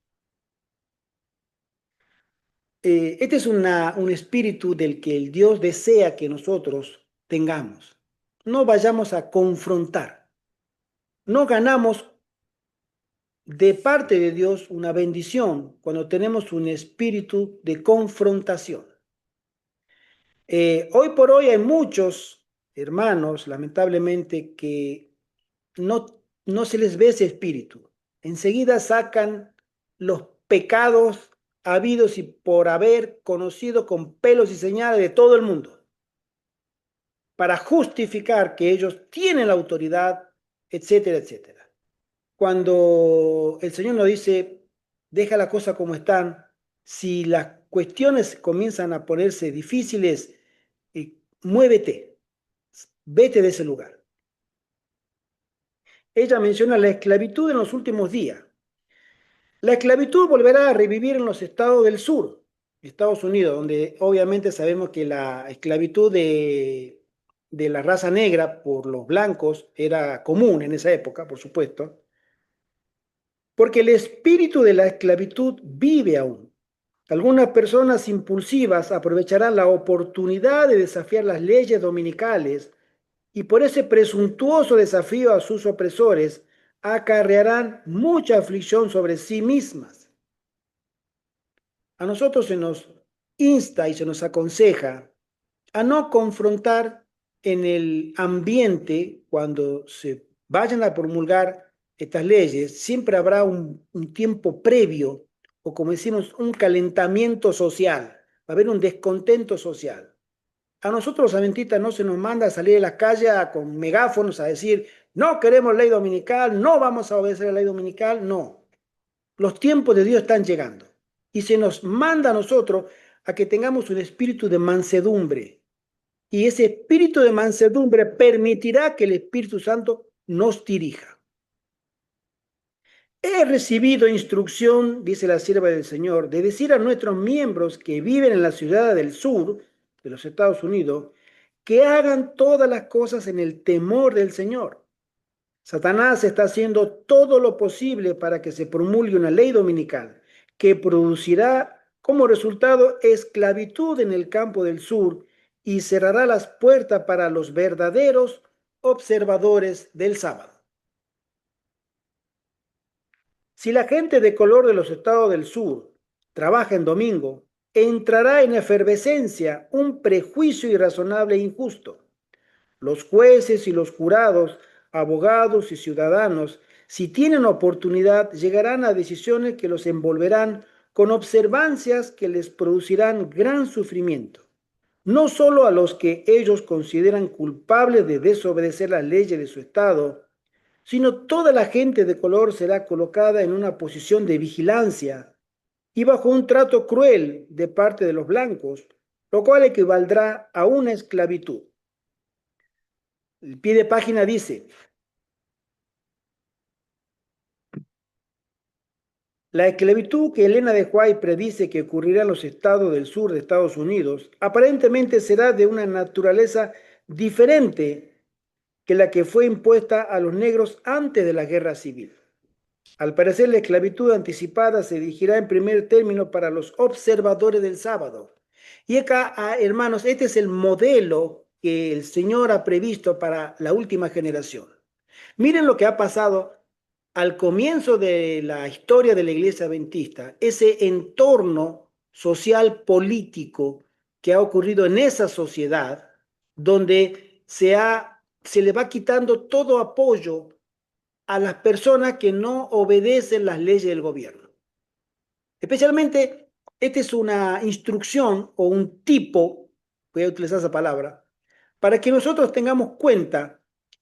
Este es un espíritu del que el Dios desea que nosotros tengamos. No vayamos a confrontar. No ganamos de parte de Dios una bendición cuando tenemos un espíritu de confrontación. Hoy por hoy hay muchos hermanos, lamentablemente, que no, no se les ve ese espíritu. Enseguida sacan los pecados habidos y por haber conocido con pelos y señales de todo el mundo, para justificar que ellos tienen la autoridad, etcétera, etcétera. Cuando el Señor nos dice, deja la cosa como están, si las cuestiones comienzan a ponerse difíciles, muévete, vete de ese lugar. Ella menciona la esclavitud en los últimos días. La esclavitud volverá a revivir en los estados del sur, Estados Unidos, donde obviamente sabemos que la esclavitud de la raza negra por los blancos era común en esa época, por supuesto, porque el espíritu de la esclavitud vive aún. Algunas personas impulsivas aprovecharán la oportunidad de desafiar las leyes dominicales y por ese presuntuoso desafío a sus opresores acarrearán mucha aflicción sobre sí mismas. A nosotros se nos insta y se nos aconseja a no confrontar en el ambiente cuando se vayan a promulgar estas leyes. Siempre habrá un tiempo previo, o como decimos, un calentamiento social. Va a haber un descontento social. A nosotros los adventistas no se nos manda a salir a la calle con megáfonos a decir, no queremos ley dominical, no vamos a obedecer la ley dominical, no. Los tiempos de Dios están llegando y se nos manda a nosotros a que tengamos un espíritu de mansedumbre. Y ese espíritu de mansedumbre permitirá que el Espíritu Santo nos dirija. He recibido instrucción, dice la sierva del Señor, de decir a nuestros miembros que viven en la ciudad del sur de los Estados Unidos que hagan todas las cosas en el temor del Señor. Satanás está haciendo todo lo posible para que se promulgue una ley dominical que producirá como resultado esclavitud en el campo del sur y cerrará las puertas para los verdaderos observadores del sábado. Si la gente de color de los estados del sur trabaja en domingo, entrará en efervescencia un prejuicio irrazonable e injusto. Los jueces y los jurados, abogados y ciudadanos, si tienen oportunidad, llegarán a decisiones que los envolverán con observancias que les producirán gran sufrimiento, no solo a los que ellos consideran culpables de desobedecer las leyes de su estado, sino toda la gente de color será colocada en una posición de vigilancia y bajo un trato cruel de parte de los blancos, lo cual equivaldrá a una esclavitud. El pie de página dice, la esclavitud que Elena de White predice que ocurrirá en los estados del sur de Estados Unidos aparentemente será de una naturaleza diferente que la que fue impuesta a los negros antes de la guerra civil. Al parecer, la esclavitud anticipada se dirigirá en primer término para los observadores del sábado. Y acá, hermanos, este es el modelo que el Señor ha previsto para la última generación. Miren lo que ha pasado al comienzo de la historia de la iglesia adventista, ese entorno social político que ha ocurrido en esa sociedad, donde se le va quitando todo apoyo a las personas que no obedecen las leyes del gobierno. Especialmente, esta es una instrucción o un tipo, voy a utilizar esa palabra, para que nosotros tengamos cuenta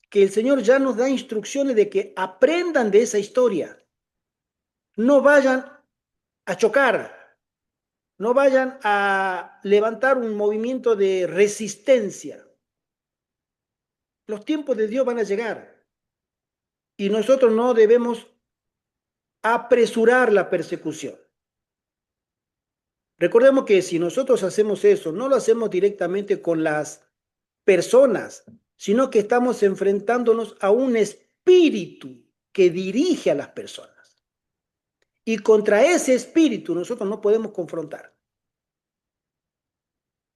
que el Señor ya nos da instrucciones de que aprendan de esa historia. No vayan a chocar, no vayan a levantar un movimiento de resistencia. Los tiempos de Dios van a llegar. y nosotros no debemos apresurar la persecución. Recordemos que si nosotros hacemos eso, no lo hacemos directamente con las personas, sino que estamos enfrentándonos a un espíritu que dirige a las personas. Y contra ese espíritu nosotros no podemos confrontar.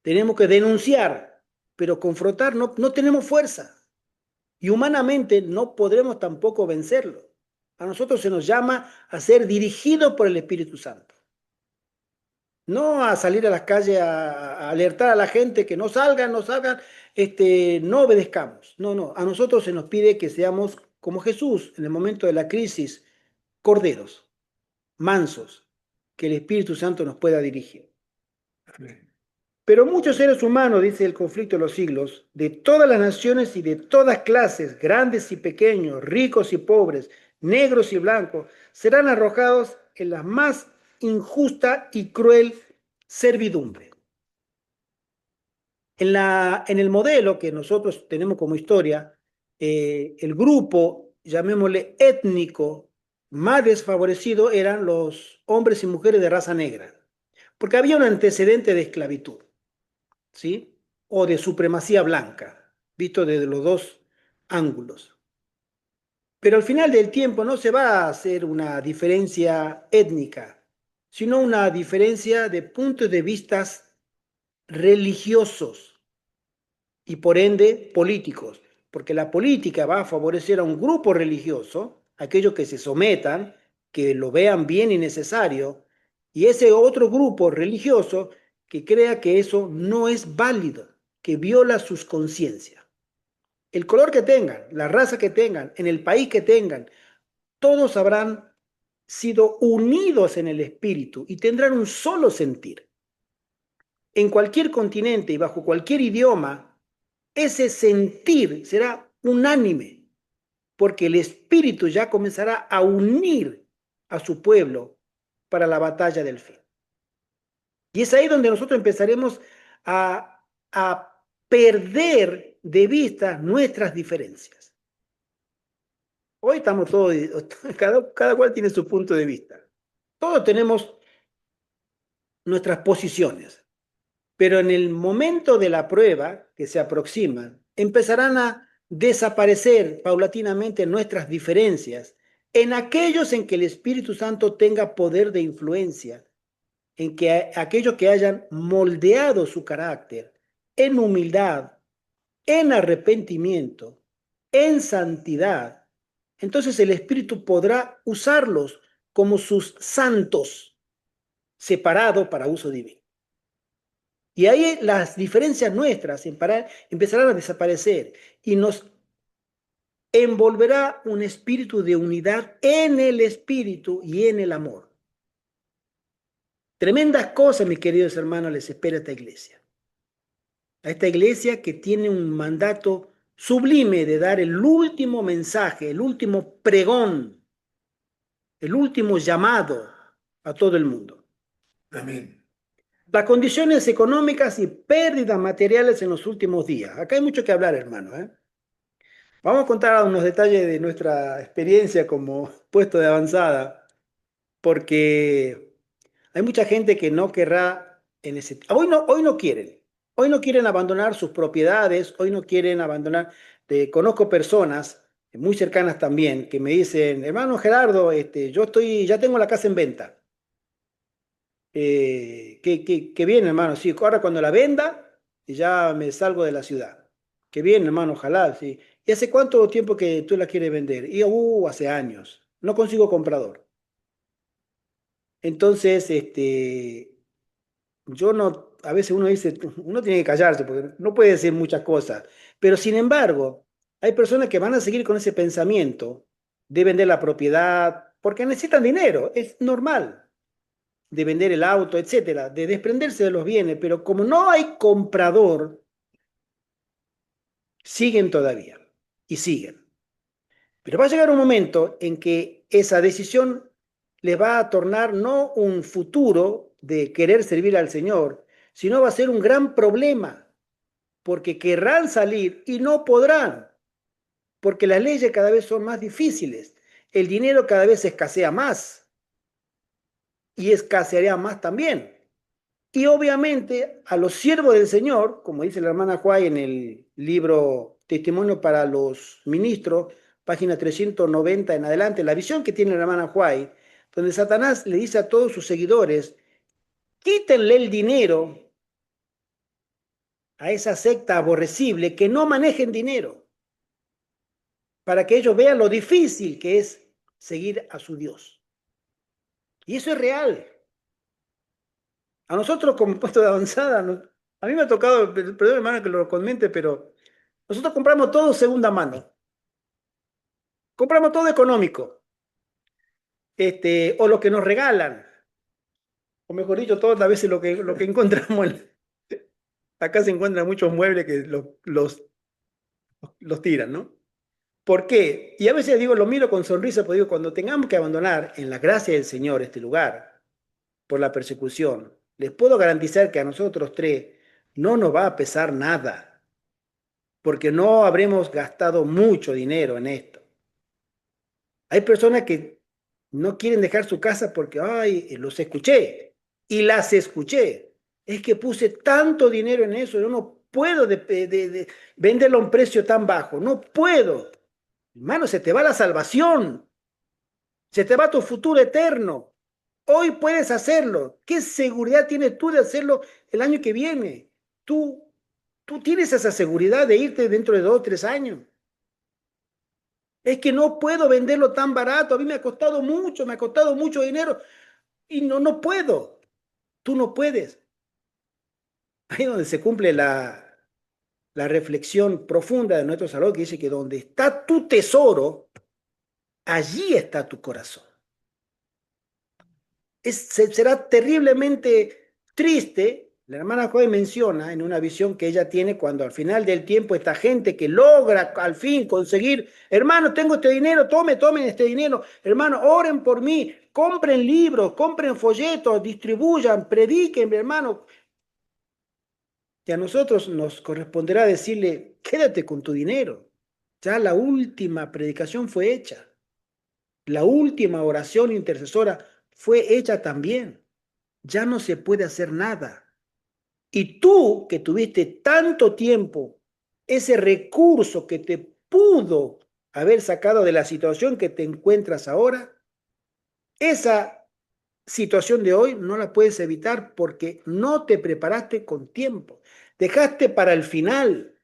Tenemos que denunciar, pero confrontar no tenemos fuerza. Y humanamente no podremos tampoco vencerlo. A nosotros se nos llama a ser dirigidos por el Espíritu Santo. No a salir a las calles a alertar a la gente que no salgan, no obedezcamos. No, a nosotros se nos pide que seamos como Jesús en el momento de la crisis, corderos, mansos, que el Espíritu Santo nos pueda dirigir. Amén. Pero muchos seres humanos, dice el conflicto de los siglos, de todas las naciones y de todas clases, grandes y pequeños, ricos y pobres, negros y blancos, serán arrojados en la más injusta y cruel servidumbre. En el modelo que nosotros tenemos como historia, el grupo, llamémosle étnico, más desfavorecido eran los hombres y mujeres de raza negra, porque había un antecedente de esclavitud, ¿sí? O de supremacía blanca, visto desde los dos ángulos. Pero al final del tiempo no se va a hacer una diferencia étnica, sino una diferencia de puntos de vista religiosos y por ende políticos, porque la política va a favorecer a un grupo religioso, aquellos que se sometan, que lo vean bien y necesario, y ese otro grupo religioso que crea que eso no es válido, que viola sus conciencias. El color que tengan, la raza que tengan, en el país que tengan, todos habrán sido unidos en el espíritu y tendrán un solo sentir. En cualquier continente y bajo cualquier idioma, ese sentir será unánime, porque el espíritu ya comenzará a unir a su pueblo para la batalla del fin. Y es ahí donde nosotros empezaremos a perder de vista nuestras diferencias. Hoy estamos todos, cada cual tiene su punto de vista. Todos tenemos nuestras posiciones, pero en el momento de la prueba que se aproxima, empezarán a desaparecer paulatinamente nuestras diferencias en aquellos en que el Espíritu Santo tenga poder de influencia, en que aquellos que hayan moldeado su carácter en humildad, en arrepentimiento, en santidad, entonces el Espíritu podrá usarlos como sus santos, separados para uso divino. Y ahí las diferencias nuestras empezarán a desaparecer y nos envolverá un espíritu de unidad en el espíritu y en el amor. Tremendas cosas, mis queridos hermanos, les espera a esta iglesia. A esta iglesia que tiene un mandato sublime de dar el último mensaje, el último pregón, el último llamado a todo el mundo. Amén. Las condiciones económicas y pérdidas materiales en los últimos días. Acá hay mucho que hablar, hermano, ¿eh? Vamos a contar unos detalles de nuestra experiencia como puesto de avanzada, porque hay mucha gente que no querrá en ese... Hoy no quieren abandonar sus propiedades, hoy no quieren abandonar... Conozco personas muy cercanas también que me dicen, hermano Gerardo, ya tengo la casa en venta. Qué bien, hermano, sí, ahora cuando la venda, ya me salgo de la ciudad. Qué bien, hermano, ojalá, sí. ¿Y hace cuánto tiempo que tú la quieres vender? Y hace años. No consigo comprador. Entonces, yo no, a veces uno dice, uno tiene que callarse porque no puede decir muchas cosas. Pero sin embargo, hay personas que van a seguir con ese pensamiento de vender la propiedad porque necesitan dinero, es normal, de vender el auto, etcétera, de desprenderse de los bienes, pero como no hay comprador, siguen todavía y siguen. Pero va a llegar un momento en que esa decisión les va a tornar no un futuro de querer servir al Señor, sino va a ser un gran problema, porque querrán salir y no podrán, porque las leyes cada vez son más difíciles, el dinero cada vez escasea más y escaseará más también. Y obviamente a los siervos del Señor, como dice la hermana Juárez en el libro Testimonio para los Ministros, página 390 en adelante, la visión que tiene la hermana Juárez, donde Satanás le dice a todos sus seguidores, quítenle el dinero a esa secta aborrecible, que no manejen dinero, para que ellos vean lo difícil que es seguir a su Dios. Y eso es real. A nosotros como puesto de avanzada, a mí me ha tocado, perdón hermano que lo comente, pero nosotros compramos todo segunda mano. Compramos todo económico. O lo que nos regalan. O mejor dicho, todas las veces lo que encontramos. Acá se encuentran muchos muebles que los tiran, ¿no? ¿Por qué? Y a veces digo, lo miro con sonrisa, porque digo, cuando tengamos que abandonar en la gracia del Señor este lugar por la persecución, les puedo garantizar que a nosotros tres no nos va a pesar nada, porque no habremos gastado mucho dinero en esto. Hay personas que no quieren dejar su casa porque, ay, los escuché y las escuché. Es que puse tanto dinero en eso, yo no puedo venderlo a un precio tan bajo, no puedo. Hermano, se te va la salvación, se te va tu futuro eterno. Hoy puedes hacerlo. ¿Qué seguridad tienes tú de hacerlo el año que viene? Tú tienes esa seguridad de irte dentro de 2 o 3 años. Es que no puedo venderlo tan barato. A mí me ha costado mucho dinero y no puedo. Tú no puedes. Ahí es donde se cumple la reflexión profunda de nuestro Salvador que dice que donde está tu tesoro, allí está tu corazón. Será terriblemente triste. La hermana Joven menciona en una visión que ella tiene cuando al final del tiempo esta gente que logra al fin conseguir, hermano, tengo este dinero, tomen este dinero, hermano, oren por mí, compren libros, compren folletos, distribuyan, prediquen, hermano. Y a nosotros nos corresponderá decirle, quédate con tu dinero. Ya la última predicación fue hecha. La última oración intercesora fue hecha también. Ya no se puede hacer nada. Y tú que tuviste tanto tiempo, ese recurso que te pudo haber sacado de la situación que te encuentras ahora, esa situación de hoy no la puedes evitar porque no te preparaste con tiempo. Dejaste para el final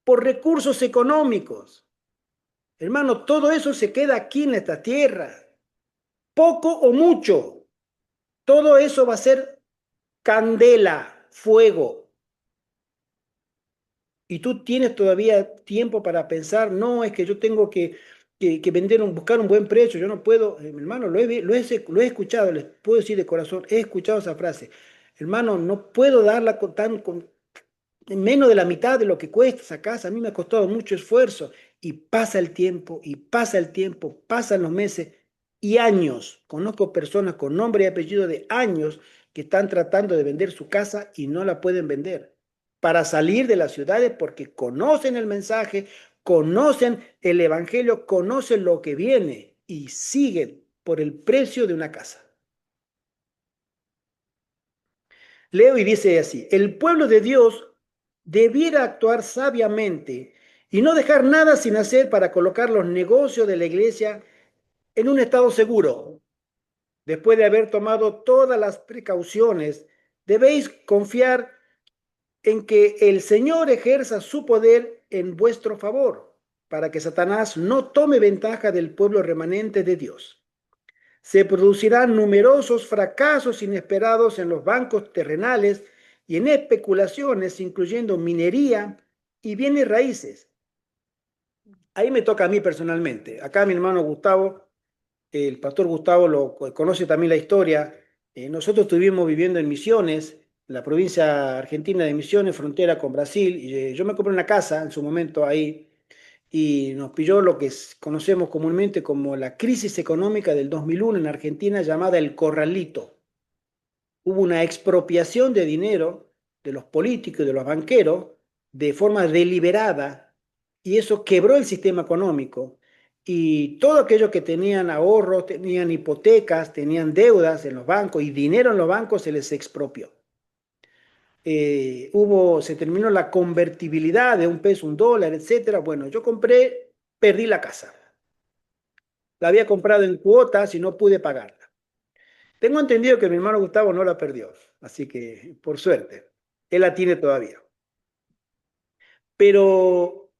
por recursos económicos. Hermano, todo eso se queda aquí en esta tierra. Poco o mucho. Todo eso va a ser candela, fuego. Y tú tienes todavía tiempo para pensar, no, es que yo tengo que vender buscar un buen precio, yo no puedo, hermano, lo he escuchado, les puedo decir de corazón, he escuchado esa frase, hermano, no puedo darla con menos de la mitad de lo que cuesta esa casa, a mí me ha costado mucho esfuerzo, y pasa el tiempo, y pasa el tiempo, pasan los meses y años, conozco personas con nombre y apellido de años que están tratando de vender su casa y no la pueden vender para salir de las ciudades porque conocen el mensaje, conocen el evangelio, conocen lo que viene y siguen por el precio de una casa. Leo y dice así, el pueblo de Dios debiera actuar sabiamente y no dejar nada sin hacer para colocar los negocios de la iglesia en un estado seguro. Después de haber tomado todas las precauciones, debéis confiar en que el Señor ejerza su poder en vuestro favor, para que Satanás no tome ventaja del pueblo remanente de Dios. Se producirán numerosos fracasos inesperados en los bancos terrenales y en especulaciones, incluyendo minería y bienes raíces. Ahí me toca a mí personalmente. Acá mi hermano Gustavo, el pastor Gustavo lo conoce también la historia. Nosotros estuvimos viviendo en Misiones, la provincia argentina de Misiones, frontera con Brasil. Y, yo me compré una casa en su momento ahí y nos pilló lo que conocemos comúnmente como la crisis económica del 2001 en Argentina llamada el Corralito. Hubo una expropiación de dinero de los políticos y de los banqueros de forma deliberada y eso quebró el sistema económico. Y todo aquellos que tenían ahorros, tenían hipotecas, tenían deudas en los bancos y dinero en los bancos se les expropió. Se terminó la convertibilidad de un peso, un dólar, etcétera. Bueno, yo compré, perdí la casa. La había comprado en cuotas y no pude pagarla. Tengo entendido que mi hermano Gustavo no la perdió, así que por suerte, él la tiene todavía. Pero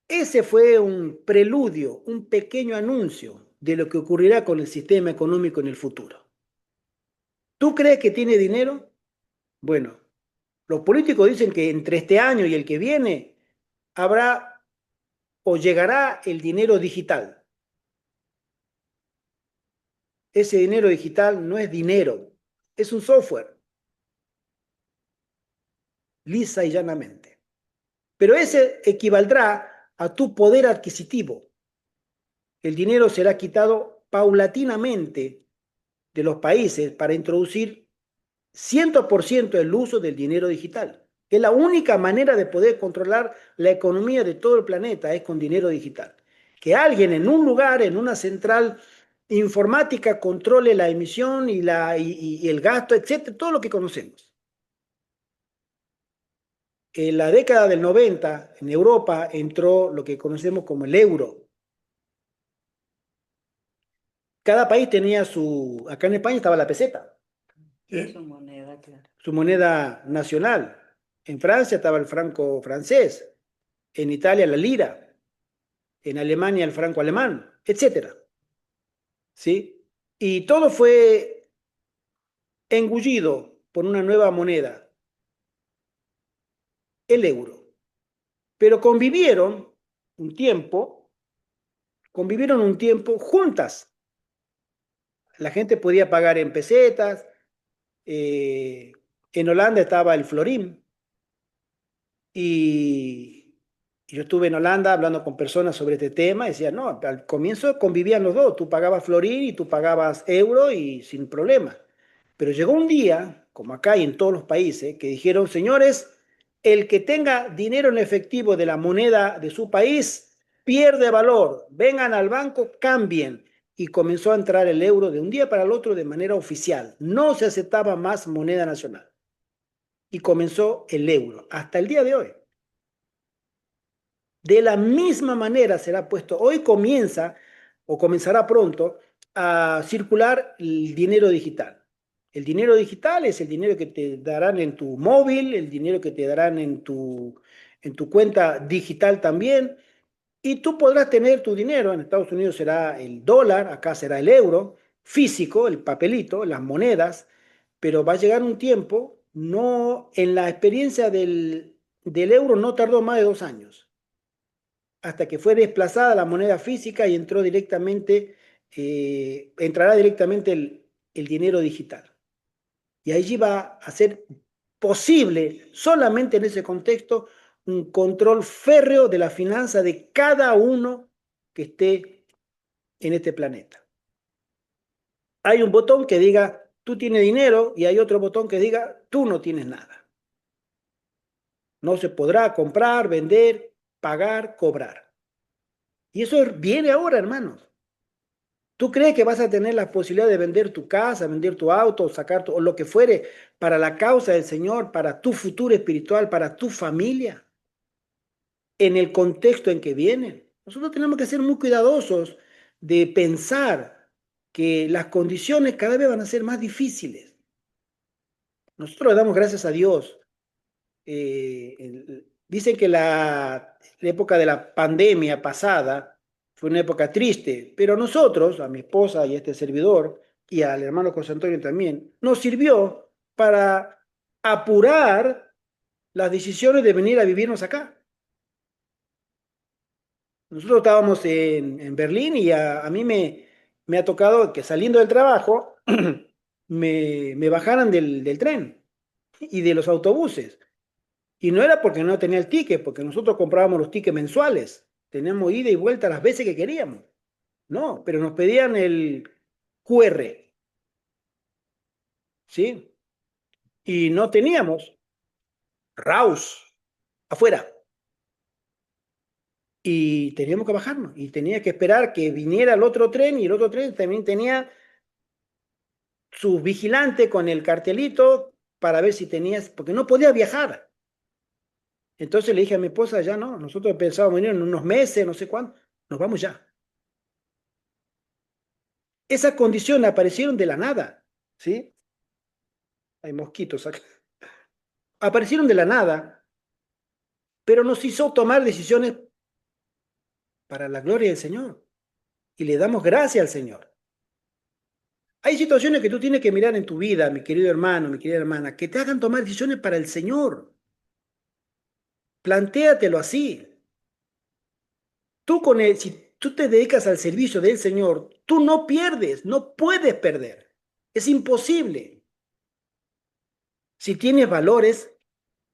ese fue un preludio, un pequeño anuncio de lo que ocurrirá con el sistema económico en el futuro. ¿Tú crees que tiene dinero? Bueno, los políticos dicen que entre este año y el que viene habrá o llegará el dinero digital. Ese dinero digital no es dinero, es un software, lisa y llanamente. Pero ese equivaldrá a tu poder adquisitivo. El dinero será quitado paulatinamente de los países para introducir 100% el uso del dinero digital. Es la única manera de poder controlar la economía de todo el planeta, es con dinero digital. Que alguien en un lugar, en una central informática, controle la emisión y el gasto, etcétera, todo lo que conocemos. En la década del 90, en Europa, entró lo que conocemos como el euro. Cada país tenía acá en España estaba la peseta, Sí, Su moneda, claro. su moneda nacional. En Francia estaba el franco francés, en Italia la lira, en Alemania el franco alemán, etcétera. ¿Sí? Y todo fue engullido por una nueva moneda, el euro. Pero convivieron un tiempo juntas. La gente podía pagar en pesetas, eh, en Holanda estaba el florín, y yo estuve en Holanda hablando con personas sobre este tema y decían, no, al comienzo convivían los dos, tú pagabas florín y tú pagabas euro y sin problema. Pero llegó un día, como acá y en todos los países, que dijeron, señores, el que tenga dinero en efectivo de la moneda de su país pierde valor, vengan al banco, cambien. Y comenzó a entrar el euro de un día para el otro de manera oficial. No se aceptaba más moneda nacional. Y comenzó el euro, hasta el día de hoy. De la misma manera será puesto, hoy comienza o comenzará pronto a circular el dinero digital. El dinero digital es el dinero que te darán en tu móvil, el dinero que te darán en tu cuenta digital también, y tú podrás tener tu dinero, en Estados Unidos será el dólar, acá será el euro, físico, el papelito, las monedas, pero va a llegar un tiempo, no, en la experiencia del euro no tardó más de 2 años hasta que fue desplazada la moneda física y entrará directamente el dinero digital. Y allí va a ser posible, solamente en ese contexto, un control férreo de la finanza de cada uno que esté en este planeta. Hay un botón que diga, tú tienes dinero, y hay otro botón que diga, tú no tienes nada. No se podrá comprar, vender, pagar, cobrar. Y eso viene ahora, hermanos. ¿Tú crees que vas a tener la posibilidad de vender tu casa, vender tu auto, o lo que fuere para la causa del Señor, para tu futuro espiritual, para tu familia, en el contexto en que vienen? Nosotros tenemos que ser muy cuidadosos de pensar que las condiciones cada vez van a ser más difíciles. Nosotros le damos gracias a Dios. Dicen que la época de la pandemia pasada fue una época triste, pero nosotros, a mi esposa y a este servidor, y al hermano José Antonio también, nos sirvió para apurar las decisiones de venir a vivirnos acá. Nosotros estábamos en Berlín y a mí me ha tocado que saliendo del trabajo me bajaran del tren y de los autobuses. Y no era porque no tenía el ticket, porque nosotros comprábamos los tickets mensuales. Teníamos ida y vuelta las veces que queríamos. No, pero nos pedían el QR, ¿sí? Y no teníamos. Raus, afuera. Y teníamos que bajarnos. Y tenía que esperar que viniera el otro tren, y el otro tren también tenía su vigilante con el cartelito para ver si tenías, porque no podía viajar. Entonces le dije a mi esposa, ya no, nosotros pensábamos venir en unos meses, no sé cuándo, nos vamos ya. Esas condiciones aparecieron de la nada, ¿sí? Hay mosquitos acá. Aparecieron de la nada, pero nos hizo tomar decisiones para la gloria del Señor. Y le damos gracias al Señor. Hay situaciones que tú tienes que mirar en tu vida, mi querido hermano, mi querida hermana, que te hagan tomar decisiones para el Señor. Plantéatelo así. Tú con él, si tú te dedicas al servicio del Señor, tú no pierdes, no puedes perder. Es imposible. Si tienes valores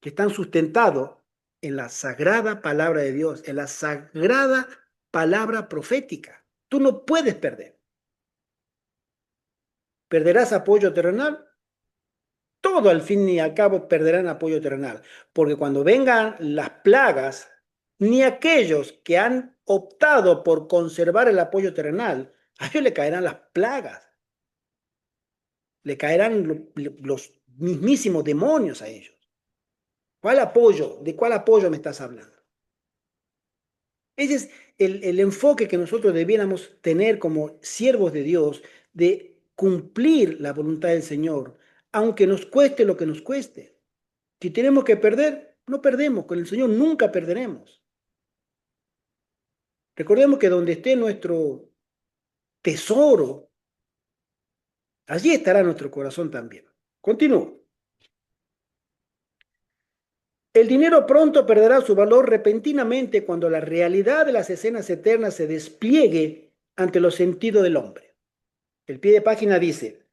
que están sustentados en la sagrada palabra de Dios, en la sagrada palabra profética, tú no puedes perder. ¿Perderás apoyo terrenal? Todo al fin y al cabo perderán apoyo terrenal, porque cuando vengan las plagas, ni aquellos que han optado por conservar el apoyo terrenal, a ellos le caerán las plagas, le caerán los mismísimos demonios a ellos. ¿Cuál apoyo? ¿De cuál apoyo me estás hablando? Ese es el enfoque que nosotros debiéramos tener como siervos de Dios, de cumplir la voluntad del Señor, aunque nos cueste lo que nos cueste. Si tenemos que perder, no perdemos. Con el Señor nunca perderemos. Recordemos que donde esté nuestro tesoro, allí estará nuestro corazón también. Continúo. El dinero pronto perderá su valor repentinamente cuando la realidad de las escenas eternas se despliegue ante los sentidos del hombre. El pie de página dice,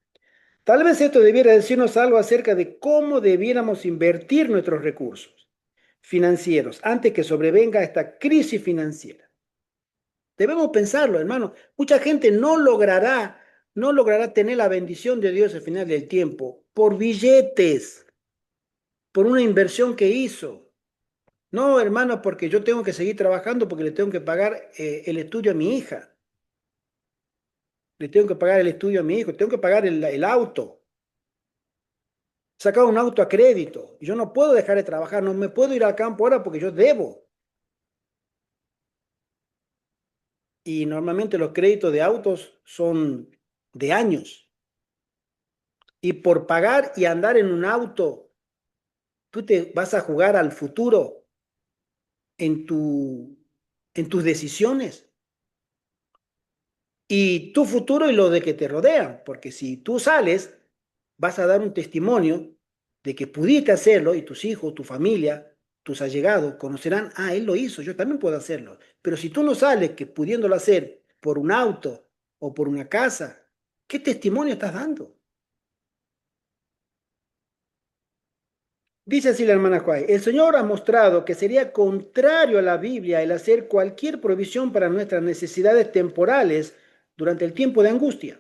tal vez esto debiera decirnos algo acerca de cómo debiéramos invertir nuestros recursos financieros antes que sobrevenga esta crisis financiera. Debemos pensarlo, hermano. Mucha gente no logrará tener la bendición de Dios al final del tiempo por billetes, por una inversión que hizo. No, hermano, porque yo tengo que seguir trabajando porque le tengo que pagar el estudio a mi hija. Le tengo que pagar el estudio a mi hijo, tengo que pagar el auto. Sacar un auto a crédito. Yo no puedo dejar de trabajar, no me puedo ir al campo ahora porque yo debo. Y normalmente los créditos de autos son de años. Y por pagar y andar en un auto, tú te vas a jugar al futuro en tus decisiones. Y tu futuro y lo de que te rodean. Porque si tú sales, vas a dar un testimonio de que pudiste hacerlo y tus hijos, tu familia, tus allegados conocerán, ah, él lo hizo, yo también puedo hacerlo. Pero si tú no sales que pudiéndolo hacer por un auto o por una casa, ¿qué testimonio estás dando? Dice así la hermana Juárez, el Señor ha mostrado que sería contrario a la Biblia el hacer cualquier provisión para nuestras necesidades temporales durante el tiempo de angustia.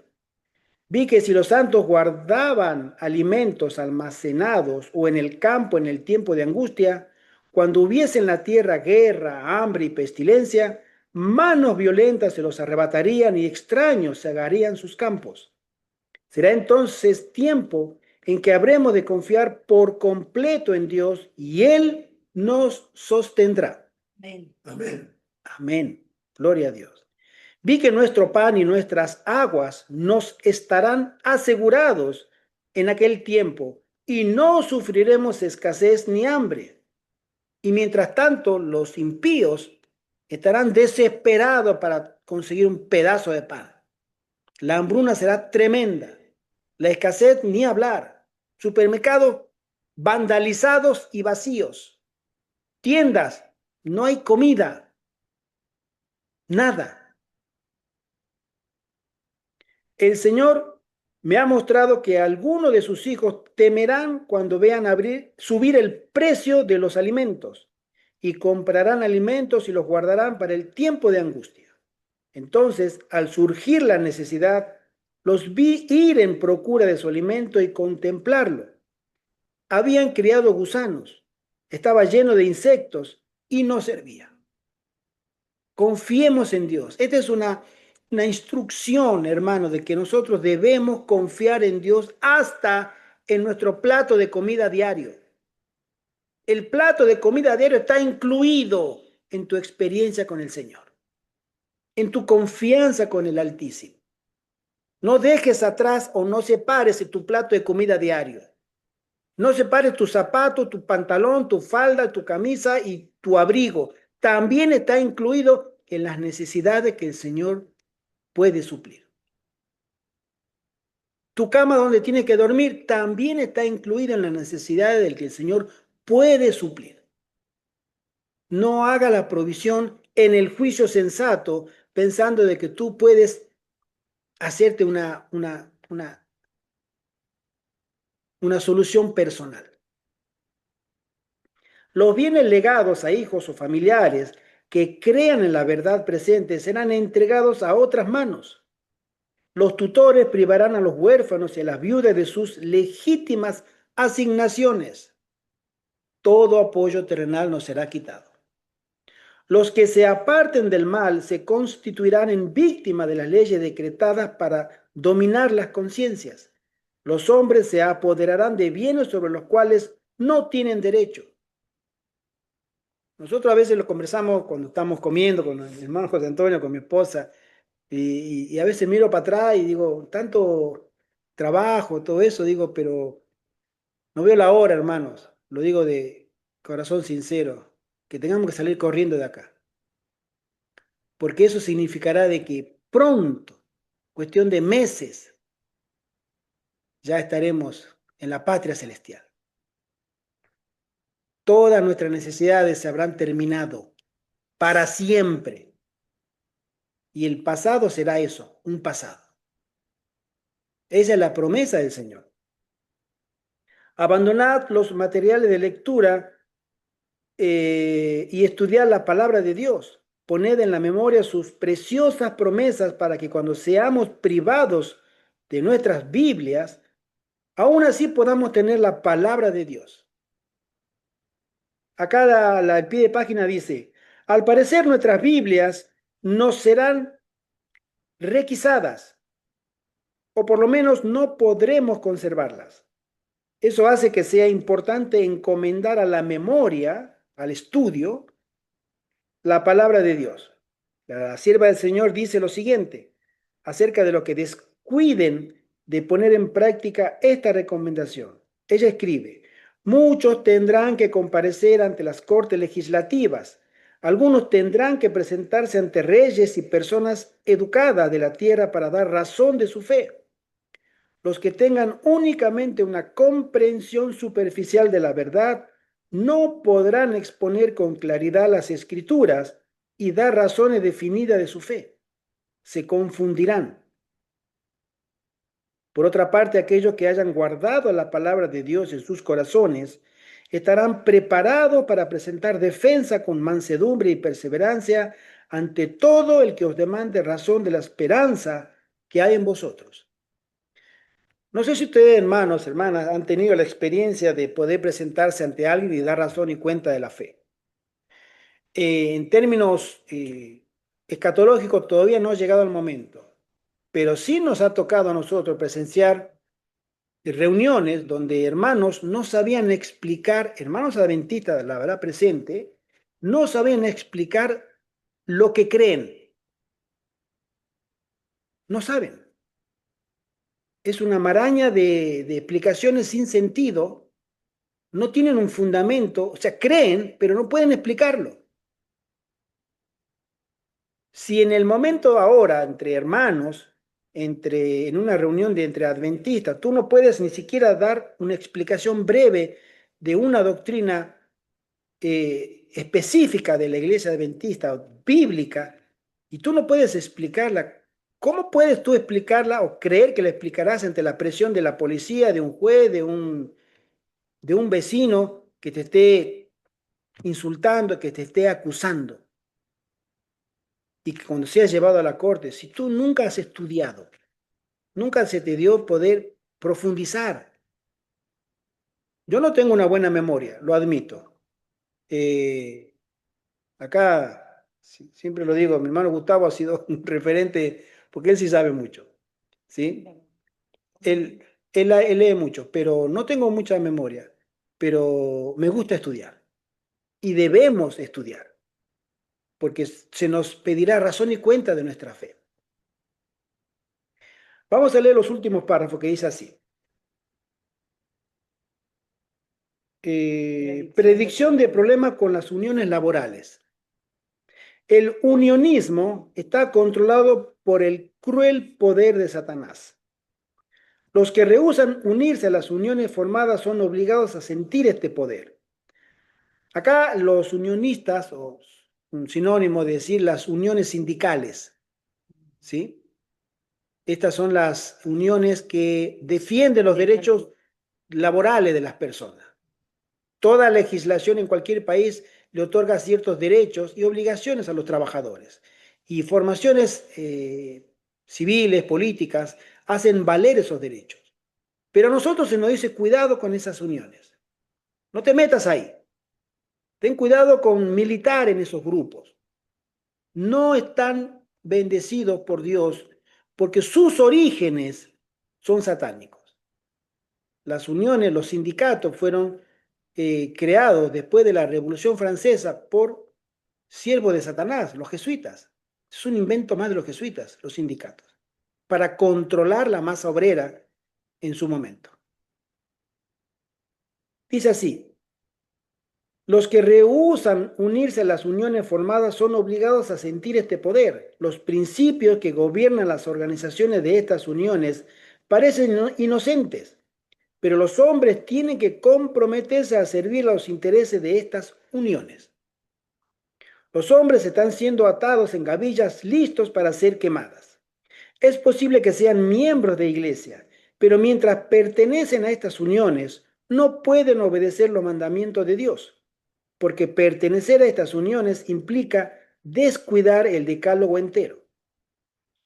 Vi que si los santos guardaban alimentos almacenados o en el campo en el tiempo de angustia, cuando hubiese en la tierra guerra, hambre y pestilencia, manos violentas se los arrebatarían y extraños se agarrarían sus campos. Será entonces tiempo en que habremos de confiar por completo en Dios y Él nos sostendrá. Amén. Amén. Amén. Gloria a Dios. Vi que nuestro pan y nuestras aguas nos estarán asegurados en aquel tiempo y no sufriremos escasez ni hambre. Y mientras tanto, los impíos estarán desesperados para conseguir un pedazo de pan. La hambruna será tremenda. La escasez ni hablar. Supermercados vandalizados y vacíos. Tiendas, no hay comida. Nada. El Señor me ha mostrado que algunos de sus hijos temerán cuando vean subir el precio de los alimentos y comprarán alimentos y los guardarán para el tiempo de angustia. Entonces, al surgir la necesidad, los vi ir en procura de su alimento y contemplarlo. Habían criado gusanos, estaba lleno de insectos y no servía. Confiemos en Dios. Esta es una instrucción, hermano, de que nosotros debemos confiar en Dios hasta en nuestro plato de comida diario. El plato de comida diario está incluido en tu experiencia con el Señor, en tu confianza con el Altísimo. No dejes atrás o no separes tu plato de comida diario. No separes tu zapato, tu pantalón, tu falda, tu camisa y tu abrigo. También está incluido en las necesidades que el Señor puede suplir. Tu cama donde tienes que dormir también está incluida en las necesidades del que el Señor puede suplir. No haga la provisión en el juicio sensato pensando de que tú puedes hacerte una solución personal. Los bienes legados a hijos o familiares que crean en la verdad presente serán entregados a otras manos. Los tutores privarán a los huérfanos y a las viudas de sus legítimas asignaciones. Todo apoyo terrenal nos será quitado. Los que se aparten del mal se constituirán en víctimas de las leyes decretadas para dominar las conciencias. Los hombres se apoderarán de bienes sobre los cuales no tienen derecho. Nosotros a veces lo conversamos cuando estamos comiendo con mi hermano José Antonio, con mi esposa, y a veces miro para atrás y digo, tanto trabajo, todo eso, digo, pero no veo la hora, hermanos, lo digo de corazón sincero, que tengamos que salir corriendo de acá, porque eso significará de que pronto, cuestión de meses, ya estaremos en la patria celestial. Todas nuestras necesidades se habrán terminado para siempre. Y el pasado será eso, un pasado. Esa es la promesa del Señor. Abandonad los materiales de lectura y estudiad la palabra de Dios. Poned en la memoria sus preciosas promesas para que cuando seamos privados de nuestras Biblias, aún así podamos tener la palabra de Dios. Acá el pie de página dice, al parecer nuestras Biblias nos serán requisadas, o por lo menos no podremos conservarlas. Eso hace que sea importante encomendar a la memoria, al estudio, la palabra de Dios. La sierva del Señor dice lo siguiente acerca de lo que descuiden de poner en práctica esta recomendación. Ella escribe, muchos tendrán que comparecer ante las cortes legislativas. Algunos tendrán que presentarse ante reyes y personas educadas de la tierra para dar razón de su fe. Los que tengan únicamente una comprensión superficial de la verdad no podrán exponer con claridad las escrituras y dar razones definidas de su fe. Se confundirán. Por otra parte, aquellos que hayan guardado la palabra de Dios en sus corazones estarán preparados para presentar defensa con mansedumbre y perseverancia ante todo el que os demande razón de la esperanza que hay en vosotros. No sé si ustedes, hermanos, hermanas, han tenido la experiencia de poder presentarse ante alguien y dar razón y cuenta de la fe. En términos escatológicos todavía no ha llegado el momento, pero sí nos ha tocado a nosotros presenciar reuniones donde hermanos no sabían explicar, hermanos adventistas, la verdad presente, no sabían explicar lo que creen. No saben. Es una maraña de explicaciones sin sentido, no tienen un fundamento, o sea, creen, pero no pueden explicarlo. Si en el momento ahora, entre hermanos, en una reunión entre adventistas, tú no puedes ni siquiera dar una explicación breve de una doctrina específica de la iglesia adventista, bíblica, y tú no puedes explicarla, ¿cómo puedes tú explicarla o creer que la explicarás ante la presión de la policía, de un juez, de un vecino que te esté insultando, que te esté acusando? Y que cuando seas llevado a la corte, si tú nunca has estudiado, nunca se te dio poder profundizar. Yo no tengo una buena memoria, lo admito. Acá Sí, siempre lo digo, mi hermano Gustavo ha sido un referente, porque él sí sabe mucho, ¿sí? Él, él lee mucho, pero no tengo mucha memoria, pero me gusta estudiar y debemos estudiar, porque se nos pedirá razón y cuenta de nuestra fe. Vamos a leer los últimos párrafos que dice así. Predicción de problemas con las uniones laborales. El unionismo está controlado por el cruel poder de Satanás. Los que rehúsan unirse a las uniones formadas son obligados a sentir este poder. Acá los unionistas, o un sinónimo de decir las uniones sindicales, ¿sí? Estas son las uniones que defienden los derechos laborales de las personas. Toda legislación en cualquier país le otorga ciertos derechos y obligaciones a los trabajadores. Y formaciones civiles, políticas, hacen valer esos derechos. Pero a nosotros se nos dice cuidado con esas uniones. No te metas ahí. Ten cuidado con militar en esos grupos. No están bendecidos por Dios porque sus orígenes son satánicos. Las uniones, los sindicatos fueron creados después de la Revolución Francesa por siervos de Satanás, los jesuitas. Es un invento más de los jesuitas, los sindicatos, para controlar la masa obrera en su momento. Dice así, los que rehúsan unirse a las uniones formadas son obligados a sentir este poder. Los principios que gobiernan las organizaciones de estas uniones parecen inocentes, pero los hombres tienen que comprometerse a servir a los intereses de estas uniones. Los hombres están siendo atados en gavillas listos para ser quemadas. Es posible que sean miembros de iglesia, pero mientras pertenecen a estas uniones, no pueden obedecer los mandamientos de Dios, porque pertenecer a estas uniones implica descuidar el decálogo entero.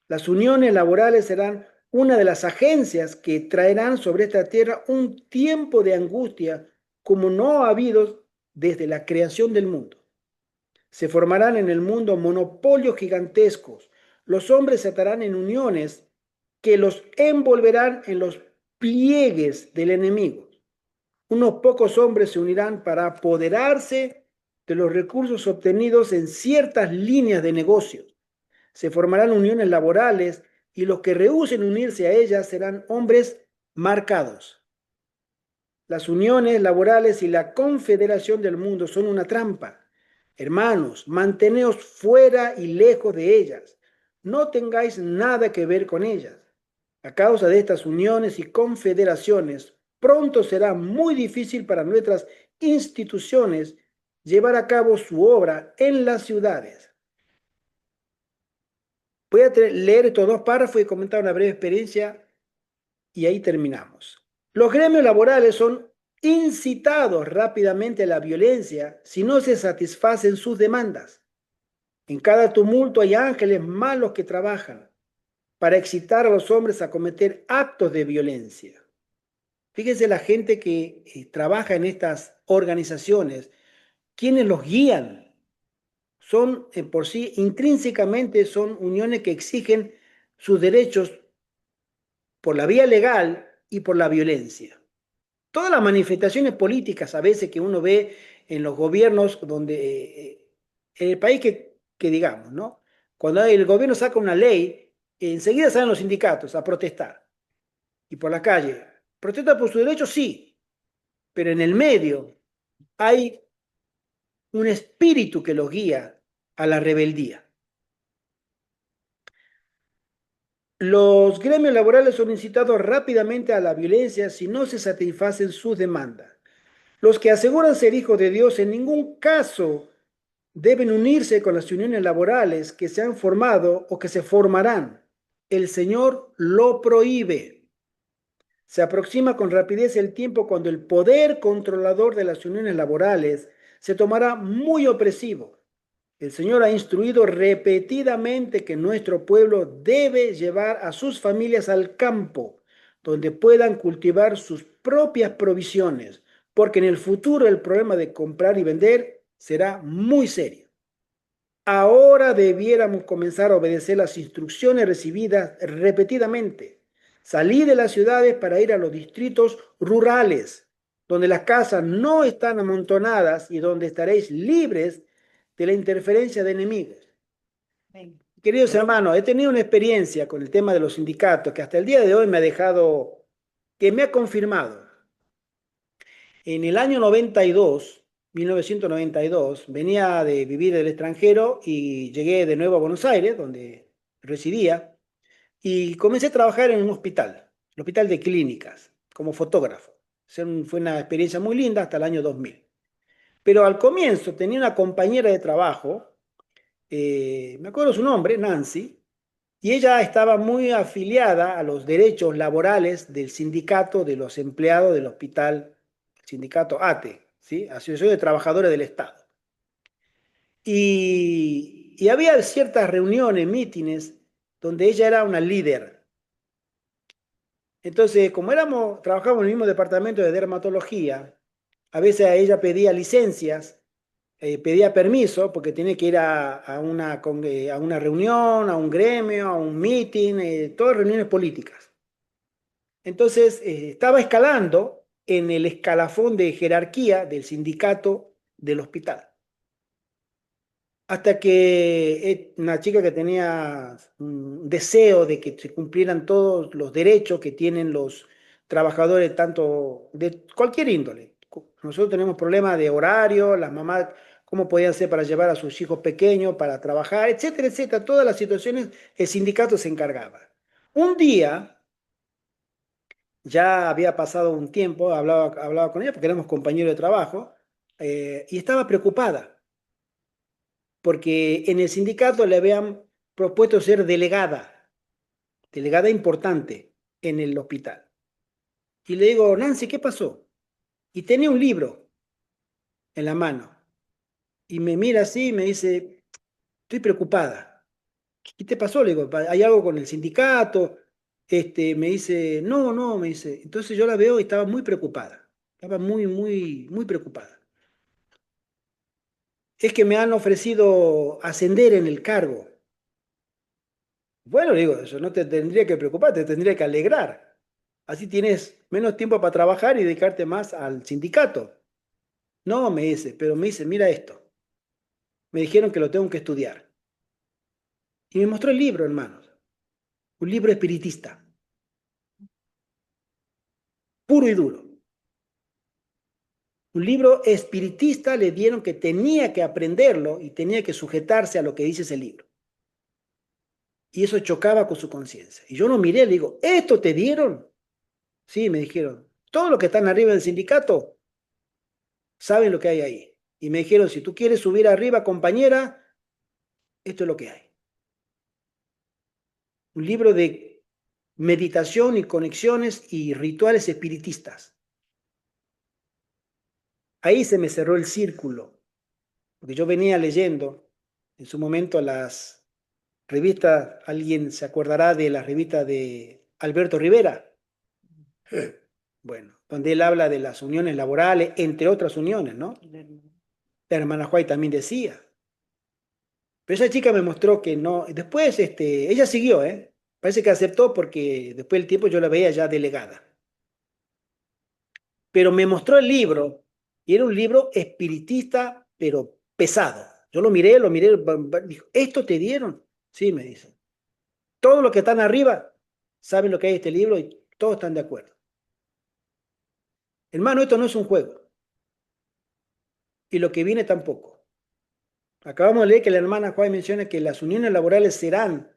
Las uniones laborales serán una de las agencias que traerán sobre esta tierra un tiempo de angustia como no ha habido desde la creación del mundo. Se formarán en el mundo monopolios gigantescos. Los hombres se atarán en uniones que los envolverán en los pliegues del enemigo. Unos pocos hombres se unirán para apoderarse de los recursos obtenidos en ciertas líneas de negocios. Se formarán uniones laborales y los que rehúsen unirse a ellas serán hombres marcados. Las uniones laborales y la confederación del mundo son una trampa. Hermanos, manteneos fuera y lejos de ellas. No tengáis nada que ver con ellas. A causa de estas uniones y confederaciones, pronto será muy difícil para nuestras instituciones llevar a cabo su obra en las ciudades. Voy a leer estos dos párrafos y comentar una breve experiencia y ahí terminamos. Los gremios laborales son incitados rápidamente a la violencia si no se satisfacen sus demandas. En cada tumulto hay ángeles malos que trabajan para excitar a los hombres a cometer actos de violencia. Fíjense la gente que trabaja en estas organizaciones, quienes los guían, son por sí intrínsecamente son uniones que exigen sus derechos por la vía legal y por la violencia. Todas las manifestaciones políticas a veces que uno ve en los gobiernos donde, en el país que digamos, ¿no? Cuando el gobierno saca una ley, enseguida salen los sindicatos a protestar. Y por la calle, ¿protesta por su derecho? Sí, pero en el medio hay un espíritu que los guía a la rebeldía. Los gremios laborales son incitados rápidamente a la violencia si no se satisfacen sus demandas. Los que aseguran ser hijos de Dios en ningún caso deben unirse con las uniones laborales que se han formado o que se formarán. El Señor lo prohíbe. Se aproxima con rapidez el tiempo cuando el poder controlador de las uniones laborales se tomará muy opresivo. El Señor ha instruido repetidamente que nuestro pueblo debe llevar a sus familias al campo, donde puedan cultivar sus propias provisiones, porque en el futuro el problema de comprar y vender será muy serio. Ahora debiéramos comenzar a obedecer las instrucciones recibidas repetidamente. Salí de las ciudades para ir a los distritos rurales, donde las casas no están amontonadas y donde estaréis libres de la interferencia de enemigos. Ven. Queridos hermanos, he tenido una experiencia con el tema de los sindicatos que hasta el día de hoy me ha dejado, que me ha confirmado. En el año 92, 1992, venía de vivir del extranjero y llegué de nuevo a Buenos Aires, donde residía, y comencé a trabajar en un hospital, el Hospital de Clínicas, como fotógrafo. Fue una experiencia muy linda hasta el año 2000. Pero al comienzo tenía una compañera de trabajo, me acuerdo su nombre, Nancy, y ella estaba muy afiliada a los derechos laborales del sindicato de los empleados del hospital, sindicato ATE, ¿sí? Asociación de Trabajadores del Estado. Y había ciertas reuniones, mítines, donde ella era una líder. Entonces, como trabajábamos en el mismo departamento de dermatología, a veces a ella pedía licencias, pedía permiso porque tenía que ir a una reunión, a un gremio, a un meeting, todas reuniones políticas. Entonces, estaba escalando en el escalafón de jerarquía del sindicato del hospital. Hasta que una chica que tenía un deseo de que se cumplieran todos los derechos que tienen los trabajadores, tanto de cualquier índole. Nosotros tenemos problemas de horario, las mamás, cómo podían hacer para llevar a sus hijos pequeños para trabajar, etcétera, etcétera. Todas las situaciones, el sindicato se encargaba. Un día, ya había pasado un tiempo, hablaba con ella porque éramos compañeros de trabajo, y estaba preocupada porque en el sindicato le habían propuesto ser delegada importante en el hospital. Y le digo, Nancy, ¿qué pasó? Y tenía un libro en la mano. Y me mira así y me dice, estoy preocupada. ¿Qué te pasó? Le digo, ¿hay algo con el sindicato? Me dice, no, no, me dice. Entonces yo la veo y estaba muy preocupada. Estaba muy, muy, muy preocupada. Es que me han ofrecido ascender en el cargo. Bueno, digo, eso no te tendría que preocupar, te tendría que alegrar. Así tienes menos tiempo para trabajar y dedicarte más al sindicato. No, me dice, pero me dice, mira esto. Me dijeron que lo tengo que estudiar. Y me mostró el libro, hermanos. Un libro espiritista, puro y duro. Un libro espiritista le dieron que tenía que aprenderlo y tenía que sujetarse a lo que dice ese libro. Y eso chocaba con su conciencia. Y yo lo miré, le digo, ¿esto te dieron? Sí, me dijeron. Todos los que están arriba del sindicato saben lo que hay ahí. Y me dijeron, si tú quieres subir arriba, compañera, esto es lo que hay. Un libro de meditación y conexiones y rituales espiritistas. Ahí se me cerró el círculo, porque yo venía leyendo en su momento las revistas, alguien se acordará de la revista de Alberto Rivera, bueno, donde él habla de las uniones laborales, entre otras uniones, ¿no? La hermana White también decía. Pero esa chica me mostró que no. Después, ella siguió, ¿eh? Parece que aceptó porque después del tiempo yo la veía ya delegada. Pero me mostró el libro y era un libro espiritista, pero pesado. Yo lo miré, dijo, ¿esto te dieron? Sí, me dice. Todos los que están arriba saben lo que hay en este libro y todos están de acuerdo. Hermano, esto no es un juego. Y lo que viene tampoco. Acabamos de leer que la hermana Juan menciona que las uniones laborales serán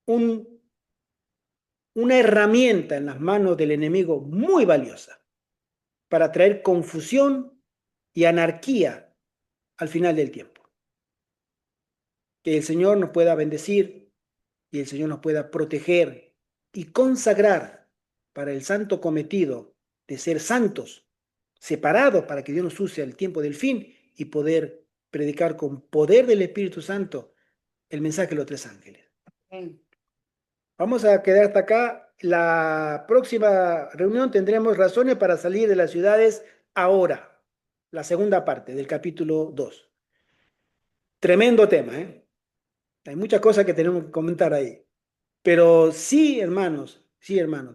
un una herramienta en las manos del enemigo muy valiosa para traer confusión y anarquía al final del tiempo. Que el Señor nos pueda bendecir y el Señor nos pueda proteger y consagrar para el santo cometido de ser santos, separados para que Dios nos use al tiempo del fin y poder predicar con poder del Espíritu Santo el mensaje de los tres ángeles. Ven. Vamos a quedar hasta acá. La próxima reunión tendremos razones para salir de las ciudades ahora, la segunda parte del capítulo 2. Tremendo tema, ¿eh? Hay muchas cosas que tenemos que comentar ahí. Pero sí, hermanos,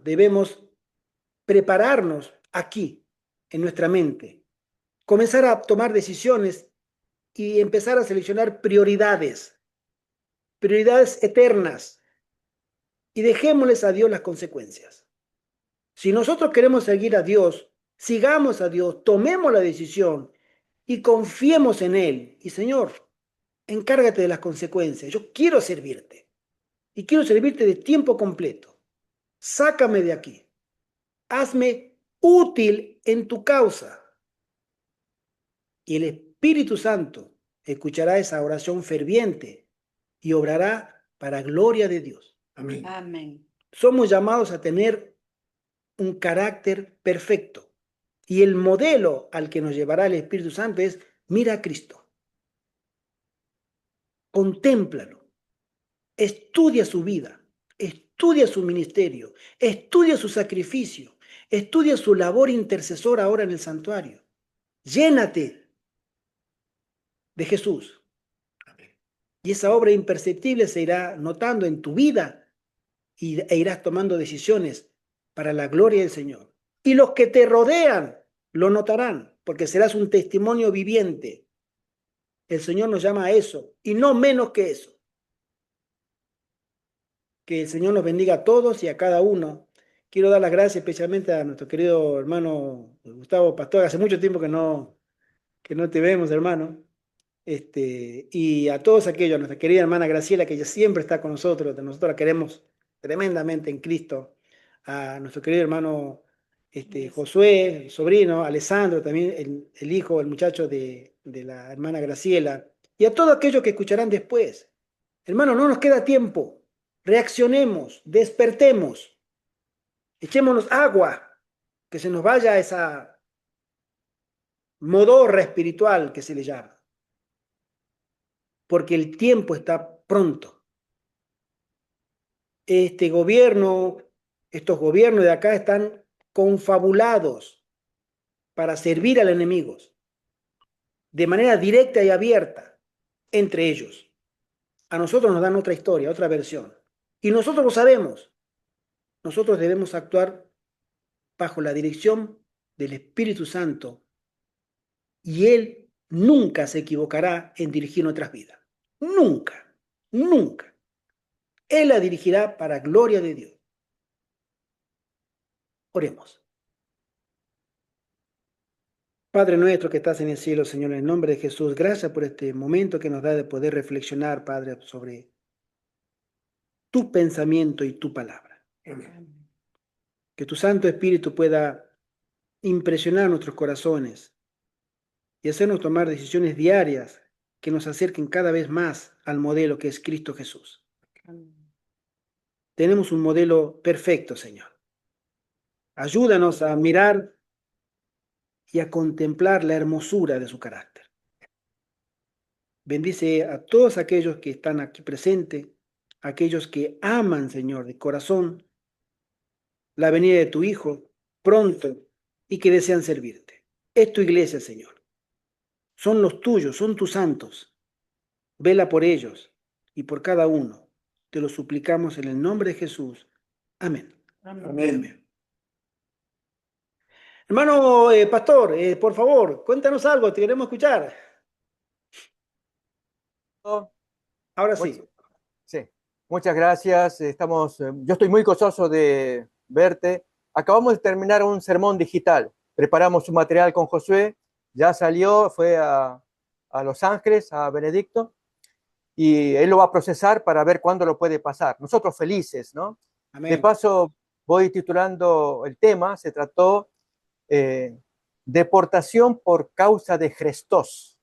debemos prepararnos aquí, en nuestra mente, comenzar a tomar decisiones y empezar a seleccionar prioridades eternas, y dejémosles a Dios las consecuencias. Si nosotros queremos seguir a Dios, sigamos a Dios, tomemos la decisión y confiemos en Él. Y Señor, encárgate de las consecuencias. Yo quiero servirte y quiero servirte de tiempo completo. Sácame de aquí. Hazme útil en tu causa. Y el Espíritu Santo escuchará esa oración ferviente y obrará para gloria de Dios. Amén. Amén. Somos llamados a tener un carácter perfecto. Y el modelo al que nos llevará el Espíritu Santo es: mira a Cristo, contémplalo, estudia su vida, estudia su ministerio, estudia su sacrificio, estudia su labor intercesora ahora en el santuario. Llénate de Jesús. Y esa obra imperceptible se irá notando en tu vida e irás tomando decisiones para la gloria del Señor. Y los que te rodean lo notarán, porque serás un testimonio viviente. El Señor nos llama a eso, y no menos que eso. Que el Señor nos bendiga a todos y a cada uno. Quiero dar las gracias especialmente a nuestro querido hermano Gustavo Pastor. Hace mucho tiempo que no te vemos, hermano. Y a todos aquellos, a nuestra querida hermana Graciela, que ella siempre está con nosotros, nosotros la queremos tremendamente en Cristo, a nuestro querido hermano Josué, el sobrino, Alessandro, también el hijo, el muchacho de la hermana Graciela, y a todos aquellos que escucharán después. Hermano, no nos queda tiempo, reaccionemos, despertemos, echémonos agua, que se nos vaya esa modorra espiritual que se le llama, porque el tiempo está pronto. Este gobierno, estos gobiernos de acá están confabulados para servir al enemigo de manera directa y abierta entre ellos. A nosotros nos dan otra historia, otra versión. Y nosotros lo sabemos. Nosotros debemos actuar bajo la dirección del Espíritu Santo, y Él nunca se equivocará en dirigir nuestras vidas. Nunca, nunca. Él la dirigirá para gloria de Dios. Oremos. Padre nuestro que estás en el cielo, Señor, en el nombre de Jesús, gracias por este momento que nos da de poder reflexionar, Padre, sobre tu pensamiento y tu palabra. Amén. Que tu Santo Espíritu pueda impresionar nuestros corazones y hacernos tomar decisiones diarias que nos acerquen cada vez más al modelo que es Cristo Jesús. Amén. Tenemos un modelo perfecto, Señor. Ayúdanos a mirar y a contemplar la hermosura de su carácter. Bendice a todos aquellos que están aquí presentes, aquellos que aman, Señor, de corazón la venida de tu Hijo pronto y que desean servirte. Es tu iglesia, Señor. Son los tuyos, son tus santos. Vela por ellos y por cada uno. Te lo suplicamos en el nombre de Jesús. Amén. Amén. Amén. Hermano pastor, por favor, cuéntanos algo, te queremos escuchar. Ahora sí. Sí, muchas gracias. Yo estoy muy gozoso de verte. Acabamos de terminar un sermón digital. Preparamos un material con Josué. Ya salió, fue a Los Ángeles, a Benedicto, y él lo va a procesar para ver cuándo lo puede pasar. Nosotros felices, ¿no? Amén. De paso, voy titulando el tema. Se trató deportación por causa de Christos.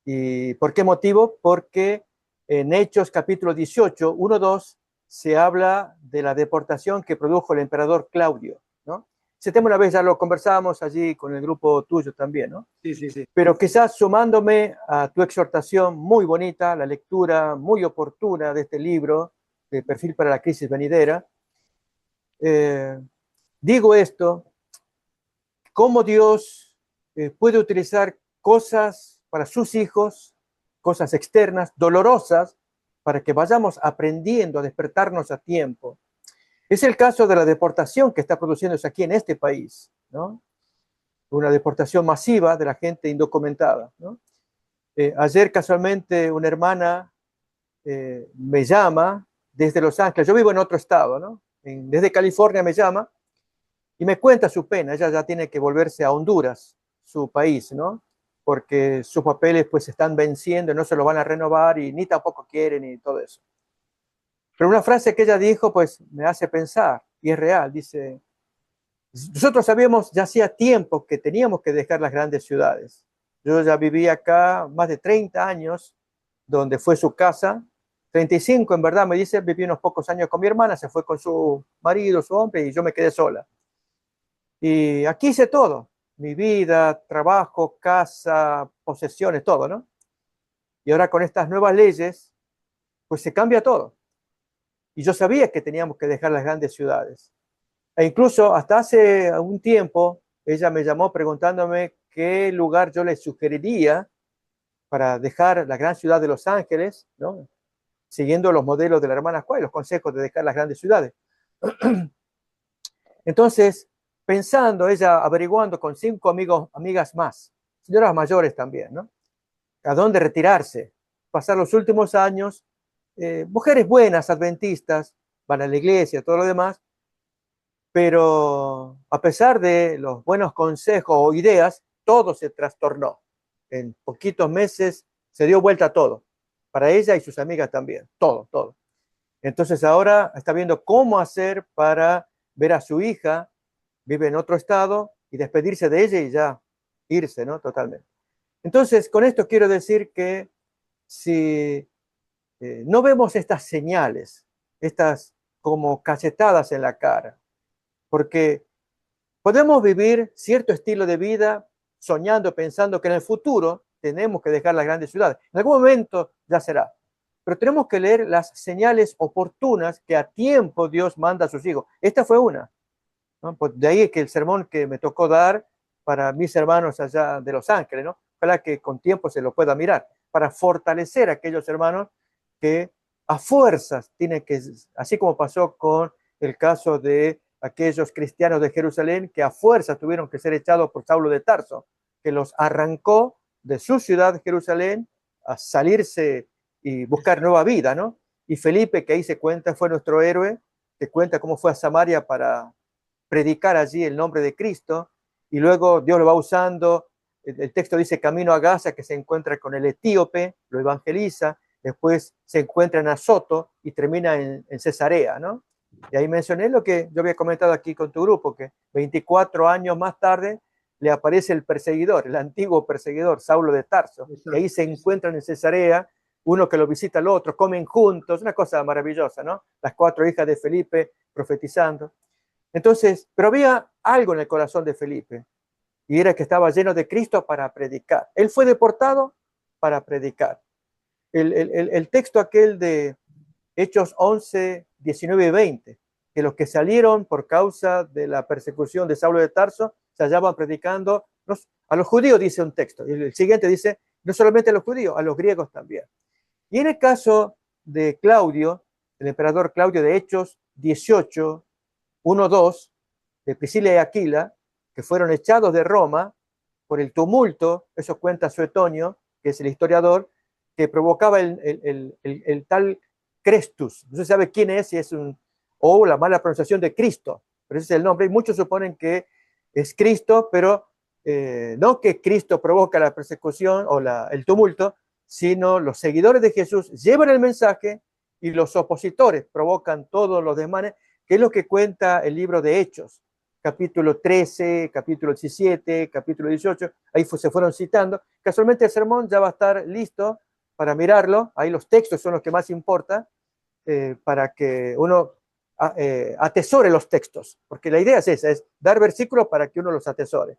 ¿Y por qué motivo? Porque en Hechos capítulo 18, 1-2, se habla de la deportación que produjo el emperador Claudio, ¿no? Ese tema una vez ya lo conversábamos allí con el grupo tuyo también, ¿no? Sí, sí, sí. Pero quizás sumándome a tu exhortación muy bonita, la lectura muy oportuna de este libro, de Perfil para la Crisis Venidera, digo esto: cómo Dios puede utilizar cosas para sus hijos cosas externas, dolorosas, para que vayamos aprendiendo a despertarnos a tiempo. Es el caso de la deportación que está produciéndose aquí en este país, ¿no? Una deportación masiva de la gente indocumentada, ¿no? Ayer casualmente una hermana me llama desde Los Ángeles, yo vivo en otro estado, ¿no? Desde California me llama y me cuenta su pena. Ella ya tiene que volverse a Honduras, su país, ¿no? Porque sus papeles pues están venciendo, no se los van a renovar y ni tampoco quieren y todo eso. Pero una frase que ella dijo pues me hace pensar y es real. Dice, nosotros sabíamos ya hacía tiempo que teníamos que dejar las grandes ciudades. Yo ya viví acá más de 30 años, donde fue su casa. 35 en verdad, me dice, viví unos pocos años con mi hermana, se fue con su marido, su hombre, y yo me quedé sola. Y aquí hice todo, mi vida, trabajo, casa, posesiones, todo, ¿no? Y ahora con estas nuevas leyes, pues se cambia todo. Y yo sabía que teníamos que dejar las grandes ciudades. E incluso hasta hace un tiempo, ella me llamó preguntándome qué lugar yo le sugeriría para dejar la gran ciudad de Los Ángeles, ¿no? Siguiendo los modelos de la hermana Juárez, los consejos de dejar las grandes ciudades. Entonces, pensando, ella averiguando con 5 amigas más, señoras mayores también, ¿no? A dónde retirarse, pasar los últimos años, mujeres buenas, adventistas, van a la iglesia, todo lo demás, pero a pesar de los buenos consejos o ideas, todo se trastornó. En poquitos meses se dio vuelta todo, para ella y sus amigas también, todo, todo. Entonces ahora está viendo cómo hacer para ver a su hija, vive en otro estado, y despedirse de ella y ya irse, ¿no? Totalmente. Entonces, con esto quiero decir que si no vemos estas señales, estas como cachetadas en la cara, porque podemos vivir cierto estilo de vida soñando, pensando que en el futuro tenemos que dejar las grandes ciudades. En algún momento ya será. Pero tenemos que leer las señales oportunas que a tiempo Dios manda a sus hijos. Esta fue una, ¿no? Pues de ahí que el sermón que me tocó dar para mis hermanos allá de Los Ángeles, ¿no? Ojalá que con tiempo se lo pueda mirar, para fortalecer a aquellos hermanos que a fuerzas tienen que, así como pasó con el caso de aquellos cristianos de Jerusalén que a fuerza tuvieron que ser echados por Saulo de Tarso, que los arrancó de su ciudad, Jerusalén, a salirse y buscar nueva vida, ¿no? Y Felipe, que ahí se cuenta, fue nuestro héroe, que cuenta cómo fue a Samaria para predicar allí el nombre de Cristo, y luego Dios lo va usando. El texto dice camino a Gaza, que se encuentra con el etíope, lo evangeliza, después se encuentra en Azoto y termina en Cesarea, ¿no? Y ahí mencioné lo que yo había comentado aquí con tu grupo, que 24 años más tarde le aparece el perseguidor, el antiguo perseguidor, Saulo de Tarso, y ahí se encuentran en Cesarea, uno que lo visita al otro, comen juntos, una cosa maravillosa, ¿no? Las 4 hijas de Felipe profetizando. Entonces, pero había algo en el corazón de Felipe, y era que estaba lleno de Cristo para predicar. Él fue deportado para predicar. El texto aquel de Hechos 11, 19 y 20, que los que salieron por causa de la persecución de Saulo de Tarso se hallaban predicando a los judíos, dice un texto, y el siguiente dice, no solamente a los judíos, a los griegos también. Y en el caso de Claudio, el emperador Claudio, de Hechos 18, 1, 2, de Priscila y Aquila, que fueron echados de Roma por el tumulto, eso cuenta Suetonio, que es el historiador, que provocaba el tal Crestus. No se sabe quién es, si es o la mala pronunciación de Cristo, pero ese es el nombre, y muchos suponen que es Cristo, pero no que Cristo provoca la persecución o el tumulto, sino los seguidores de Jesús llevan el mensaje y los opositores provocan todos los desmanes, que es lo que cuenta el libro de Hechos, capítulo 13, capítulo 17, capítulo 18, ahí se fueron citando. Casualmente el sermón ya va a estar listo para mirarlo, ahí los textos son los que más importan, para que uno atesore los textos, porque la idea es esa, es dar versículos para que uno los atesore,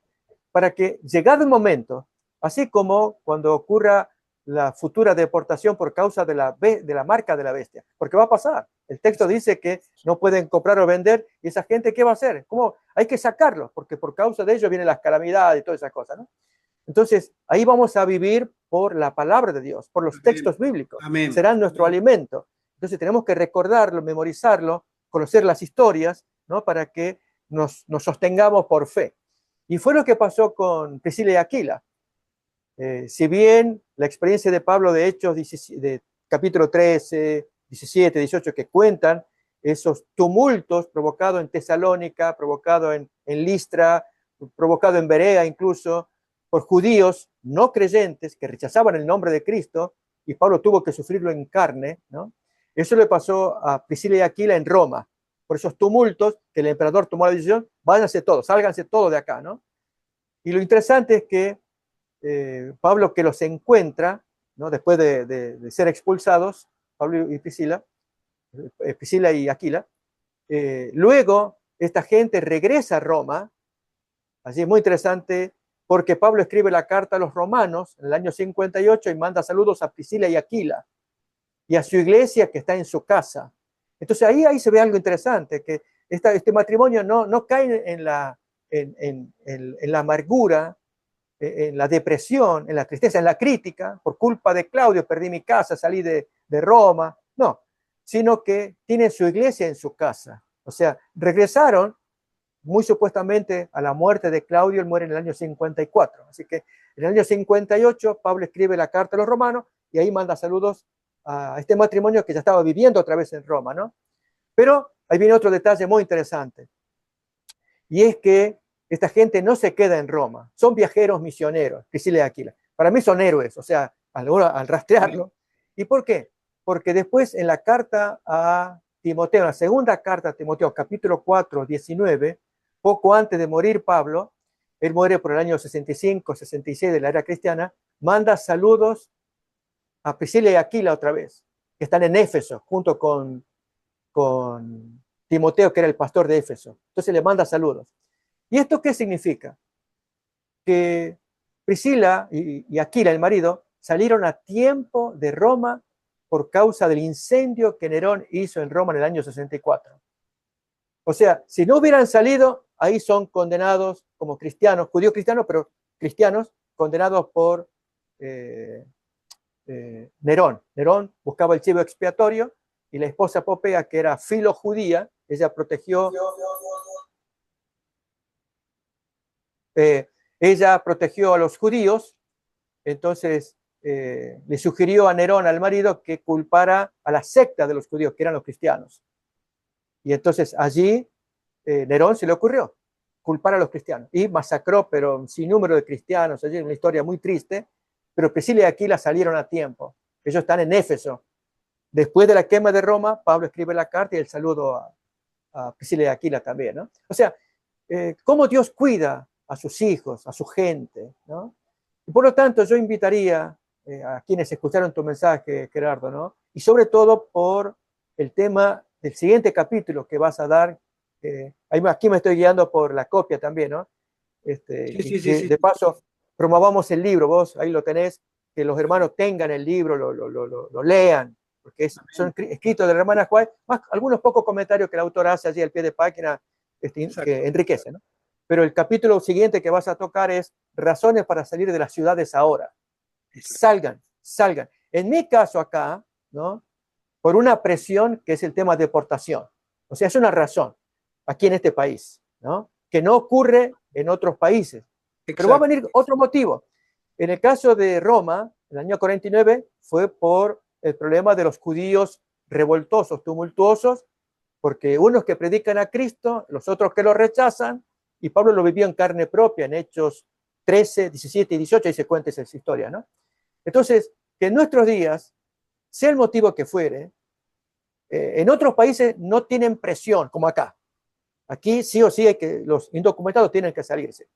para que llegado el momento, así como cuando ocurra la futura deportación por causa de la marca de la bestia, porque va a pasar. El texto dice que no pueden comprar o vender, y esa gente, ¿qué va a hacer? ¿Cómo? Hay que sacarlos, porque por causa de ellos vienen las calamidades y todas esas cosas, ¿no? Entonces, ahí vamos a vivir por la palabra de Dios, por los Amén. textos bíblicos. Amén. Serán nuestro alimento. Entonces, tenemos que recordarlo, memorizarlo, conocer las historias, ¿no? Para que nos sostengamos por fe. Y fue lo que pasó con Priscila y Aquila. Si bien la experiencia de Pablo de Hechos, de capítulo 13, 17, 18, que cuentan esos tumultos provocados en Tesalónica, provocados en Listra, provocado en Berea incluso, por judíos no creyentes que rechazaban el nombre de Cristo, y Pablo tuvo que sufrirlo en carne, ¿no? Eso le pasó a Priscila y Aquila en Roma, por esos tumultos que el emperador tomó la decisión: váyanse todos, sálganse todos de acá, ¿no? Y lo interesante es que Pablo, que los encuentra, ¿no? Después de ser expulsados, Pablo y Priscila y Aquila, luego esta gente regresa a Roma. Así es muy interesante, porque Pablo escribe la carta a los romanos en el año 58 y manda saludos a Priscila y Aquila y a su iglesia que está en su casa. Entonces ahí se ve algo interesante, que este matrimonio no cae en la amargura, en la depresión, en la tristeza, en la crítica. Por culpa de Claudio perdí mi casa, salí de Roma. No, sino que tienen su iglesia en su casa. O sea, regresaron muy supuestamente a la muerte de Claudio. Él muere en el año 54. Así que en el año 58 Pablo escribe la carta a los romanos y ahí manda saludos a este matrimonio que ya estaba viviendo otra vez en Roma, ¿no? Pero ahí viene otro detalle muy interesante, y es que esta gente no se queda en Roma, son viajeros misioneros, Priscila y Aquila. Para mí son héroes, o sea, al rastrearlo. ¿Y por qué? Porque después en la carta a Timoteo, en la segunda carta a Timoteo, capítulo 4, 19, poco antes de morir Pablo, él muere por el año 65, 66 de la era cristiana, manda saludos a Priscila y Aquila otra vez, que están en Éfeso, junto con Timoteo, que era el pastor de Éfeso. Entonces le manda saludos. ¿Y esto qué significa? Que Priscila y Aquila, el marido, salieron a tiempo de Roma por causa del incendio que Nerón hizo en Roma en el año 64. O sea, si no hubieran salido, ahí son condenados como cristianos, judíos cristianos, pero cristianos condenados por Nerón. Nerón buscaba el chivo expiatorio, y la esposa Popea, que era filojudía, ella protegió a los judíos. Entonces le sugirió a Nerón, al marido, que culpara a la secta de los judíos, que eran los cristianos. Y entonces allí Nerón se le ocurrió culpar a los cristianos y masacró, pero sin número de cristianos. Allí una historia muy triste, pero Priscila y Aquila salieron a tiempo. Ellos están en Éfeso. Después de la quema de Roma, Pablo escribe la carta y el saludo a Priscila y Aquila también, ¿no? O sea, cómo Dios cuida a sus hijos, a su gente, ¿no? Y por lo tanto, yo invitaría a quienes escucharon tu mensaje, Gerardo, ¿no? Y sobre todo por el tema del siguiente capítulo que vas a dar. Aquí me estoy guiando por la copia también, ¿no? Sí. De paso, promovamos el libro, vos ahí lo tenés, que los hermanos tengan el libro, lo lean, porque son escritos de la hermana Juárez, más algunos pocos comentarios que el autor hace allí al pie de página, que enriquece, ¿no? Pero el capítulo siguiente que vas a tocar es razones para salir de las ciudades ahora. Salgan. En mi caso acá, ¿no? Por una presión que es el tema de deportación. O sea, es una razón aquí en este país, ¿no? Que no ocurre en otros países. Exacto. Pero va a venir otro motivo. En el caso de Roma, en el año 49, fue por el problema de los judíos revoltosos, tumultuosos, porque unos que predican a Cristo, los otros que lo rechazan, y Pablo lo vivió en carne propia, en Hechos 13, 17 y 18, ahí se cuenta esa historia, ¿no? Entonces, que en nuestros días, sea el motivo que fuere, en otros países no tienen presión, como acá. Aquí sí o sí hay que, los indocumentados tienen que salirse.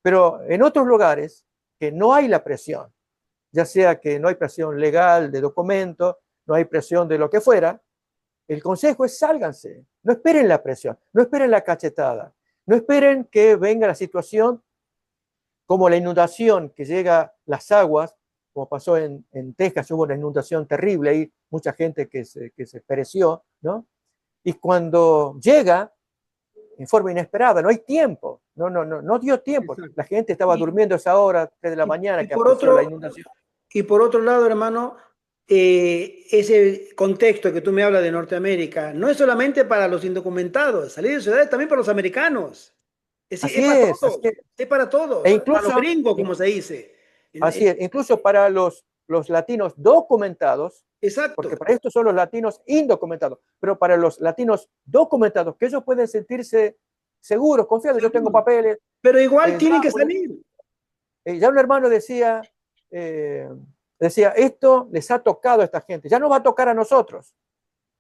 Pero en otros lugares que no hay la presión, ya sea que no hay presión legal de documento, no hay presión de lo que fuera, el consejo es sálganse, no esperen la presión, no esperen la cachetada, no esperen que venga la situación como la inundación que llega las aguas, como pasó en Texas, hubo una inundación terrible y mucha gente que se pereció, ¿no? Y cuando llega en forma inesperada, no hay no dio tiempo. Exacto. La gente estaba Y- durmiendo a esa hora, 3 de la mañana, y que por apareció la otro, inundación. y por otro lado, hermano, ese contexto que tú me hablas de Norteamérica no es solamente para los indocumentados, salir de ciudades también para los americanos. Es Así para es, así todos, es. es para E todos, para los incluso, gringos, como se dice. así es, incluso para los latinos documentados, porque Exacto. para estos son los latinos indocumentados, pero para los latinos documentados, que ellos pueden sentirse seguros, confiados, yo tengo papeles. Pero igual tienen Ya, que salir. ya un hermano decía, esto les ha tocado a esta gente, ya no va a tocar a nosotros.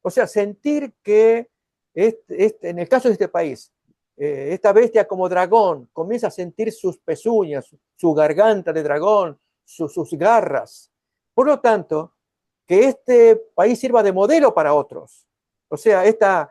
O sea, sentir que en el caso de este país, esta bestia como dragón comienza a sentir sus pezuñas, su garganta de dragón, sus garras. Por lo tanto, que este país sirva de modelo para otros. O sea, esta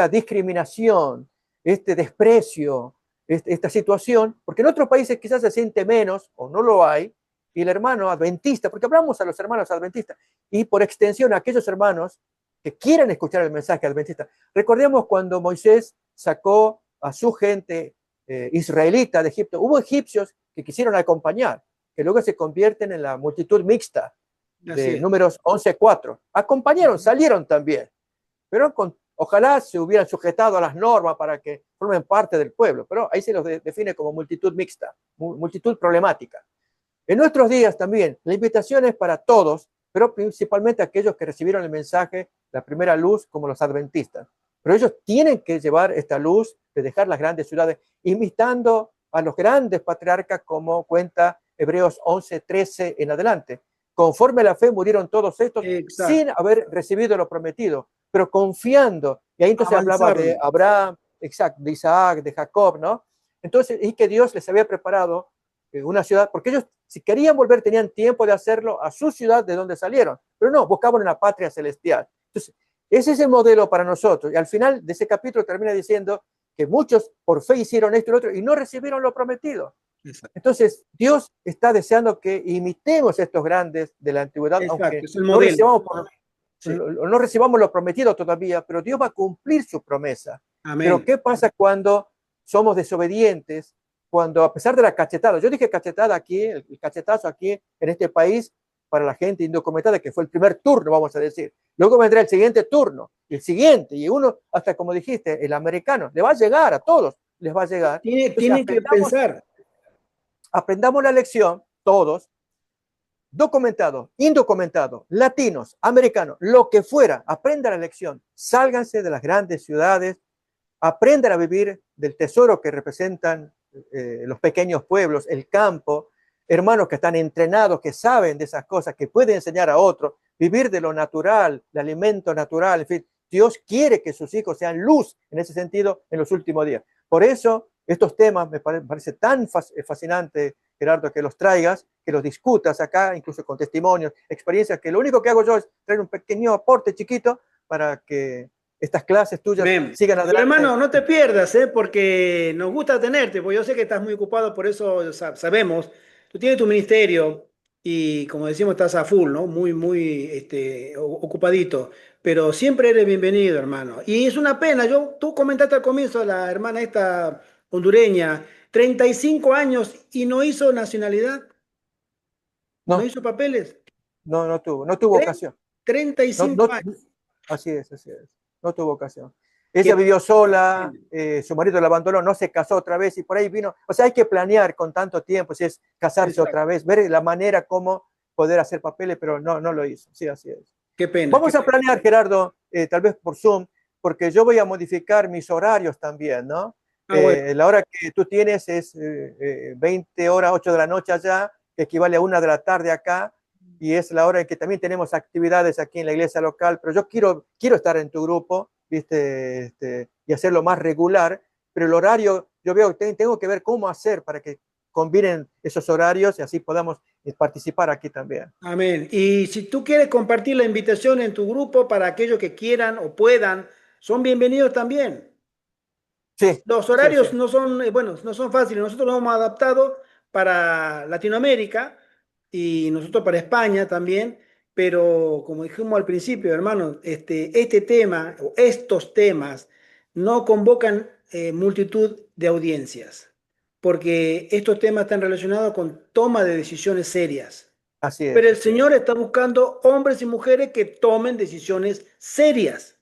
discriminación, este desprecio, esta situación, porque en otros países quizás se siente menos o no lo hay, y el hermano adventista, porque hablamos a los hermanos adventistas, y por extensión a aquellos hermanos que quieran escuchar el mensaje adventista. Recordemos cuando Moisés sacó a su gente israelita de Egipto, hubo egipcios que quisieron acompañar, que luego se convierten en la multitud mixta Así de es. Números 11:4. Acompañaron, salieron también, pero ojalá se hubieran sujetado a las normas para que formen parte del pueblo, pero ahí se los define como multitud mixta, multitud problemática. En nuestros días también, la invitación es para todos, pero principalmente aquellos que recibieron el mensaje, la primera luz, como los adventistas. Pero ellos tienen que llevar esta luz de dejar las grandes ciudades, imitando a los grandes patriarcas, como cuenta Hebreos 11:13 en adelante. Conforme a la fe murieron todos estos sin Exacto. haber recibido lo prometido, pero confiando. Y ahí entonces hablaba de Avanzaron. Abraham, exacto, de Isaac, de Jacob, ¿no? Entonces, y que Dios les había preparado una ciudad, porque ellos si querían volver tenían tiempo de hacerlo a su ciudad de donde salieron, pero no, buscaban una patria celestial. Entonces, ese es el modelo para nosotros. Y al final de ese capítulo termina diciendo que muchos por fe hicieron esto y lo otro y no recibieron lo prometido. Exacto. Entonces, Dios está deseando que imitemos a estos grandes de la antigüedad, Exacto. aunque Es el modelo. Sí. no recibamos lo prometido todavía, pero Dios va a cumplir su promesa. Pero Amén. ¿qué pasa cuando somos desobedientes? Cuando a pesar de la cachetada, yo dije cachetada aquí, el cachetazo aquí en este país para la gente indocumentada, que fue el primer turno, vamos a decir. Luego vendrá el siguiente turno, el siguiente, y uno, hasta como dijiste, el americano, le va a llegar a todos, les va a llegar. Entonces, Tienen que pensar. aprendamos la lección, todos, documentados, indocumentados, latinos, americanos, lo que fuera, aprendan la lección, sálganse de las grandes ciudades, aprendan a vivir del tesoro que representan los pequeños pueblos, el campo, hermanos que están entrenados, que saben de esas cosas, que pueden enseñar a otros, vivir de lo natural, de alimento natural, en fin, Dios quiere que sus hijos sean luz en ese sentido en los últimos días. Por eso, estos temas me parece tan fascinante, Gerardo, que los traigas, que los discutas acá, incluso con testimonios, experiencias, que lo único que hago yo es traer un pequeño aporte chiquito para que estas clases tuyas Amén. sigan Pero adelante. hermano, no te pierdas, porque nos gusta tenerte, porque yo sé que estás muy ocupado, por eso sabemos. Tú tienes tu ministerio y como decimos, estás a full, ¿no? Muy ocupadito. Pero siempre eres bienvenido, hermano. Y es una pena, tú comentaste al comienzo, la hermana esta hondureña, 35 años y no hizo nacionalidad, no No, hizo papeles. no tuvo ocasión. Treinta y No, cinco no, años. así es, no tuvo ocasión. Qué Ella vivió sola, pena. su marido la abandonó, no se casó otra vez y por ahí vino. O sea, hay que planear con tanto tiempo, si es casarse Exacto. otra vez, ver la manera cómo poder hacer papeles, pero no lo hizo. Sí, así es. Qué pena, qué Vamos a pena. planear, Gerardo, tal vez por Zoom, porque yo voy a modificar mis horarios también, ¿no? Ah, bueno. La hora que tú tienes es 20 horas, 8 de la noche allá, que equivale a 1 de la tarde acá, y es la hora en que también tenemos actividades aquí en la iglesia local, pero yo quiero estar en tu grupo, ¿viste? Y hacerlo más regular, pero el horario, yo veo que tengo que ver cómo hacer para que combinen esos horarios y así podamos participar aquí también. Amén. Y si tú quieres compartir la invitación en tu grupo para aquellos que quieran o puedan, son bienvenidos también. Sí, Los sí, sí. horarios no son, bueno, no son fáciles. Nosotros lo hemos adaptado para Latinoamérica y nosotros para España también, pero como dijimos al principio, hermano, este tema o estos temas no convocan multitud de audiencias, porque estos temas están relacionados con toma de decisiones serias. Así es. Pero el así es. Señor está buscando hombres y mujeres que tomen decisiones serias.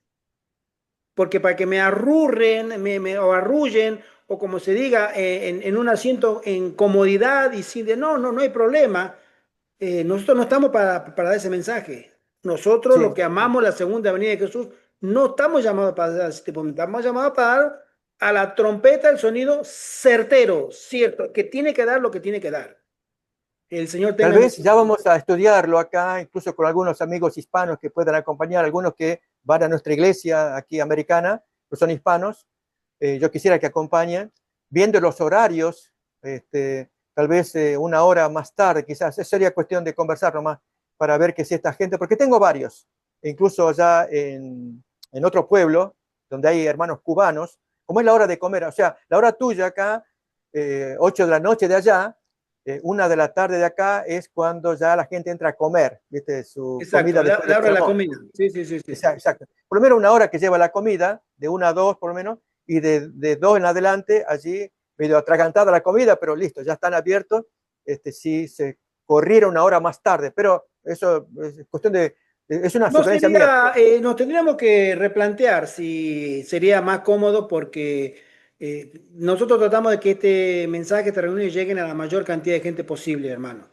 Porque para que me arrurren, o arrullen, o como se diga, en un asiento en comodidad y sin de no hay problema. Nosotros no estamos para dar ese mensaje. Nosotros, Sí, los que amamos la segunda venida de Jesús, no estamos llamados para dar ese tipo de mensaje. Estamos llamados para dar a la trompeta el sonido certero, cierto, que tiene que dar lo que tiene que dar. El Señor tal tenga vez ya vamos a estudiarlo acá, incluso con algunos amigos hispanos que puedan acompañar, algunos que van a nuestra iglesia aquí americana, que son hispanos. Yo quisiera que acompañen, viendo los horarios, tal vez una hora más tarde, quizás. Eso sería cuestión de conversar nomás para ver que si esta gente, porque tengo varios, incluso allá en otro pueblo, donde hay hermanos cubanos, como es la hora de comer, o sea, la hora tuya acá, 8 de la noche de allá, 1 de la tarde de acá es cuando ya la gente entra a comer, ¿viste? Su exacto, comida después la del hora de la sermón. comida. Sí, sí, sí, sí. Exacto. Por lo menos una hora que lleva la comida, de 1 a 2 por lo menos, y de 2 en adelante, allí medio atragantada la comida, pero listo, ya están abiertos. Si se corriera una hora más tarde, pero eso es cuestión es una No sugerencia mía. sería, nos tendríamos que replantear si sería más cómodo porque nosotros tratamos de que este mensaje, esta reunión lleguen a la mayor cantidad de gente posible, hermano.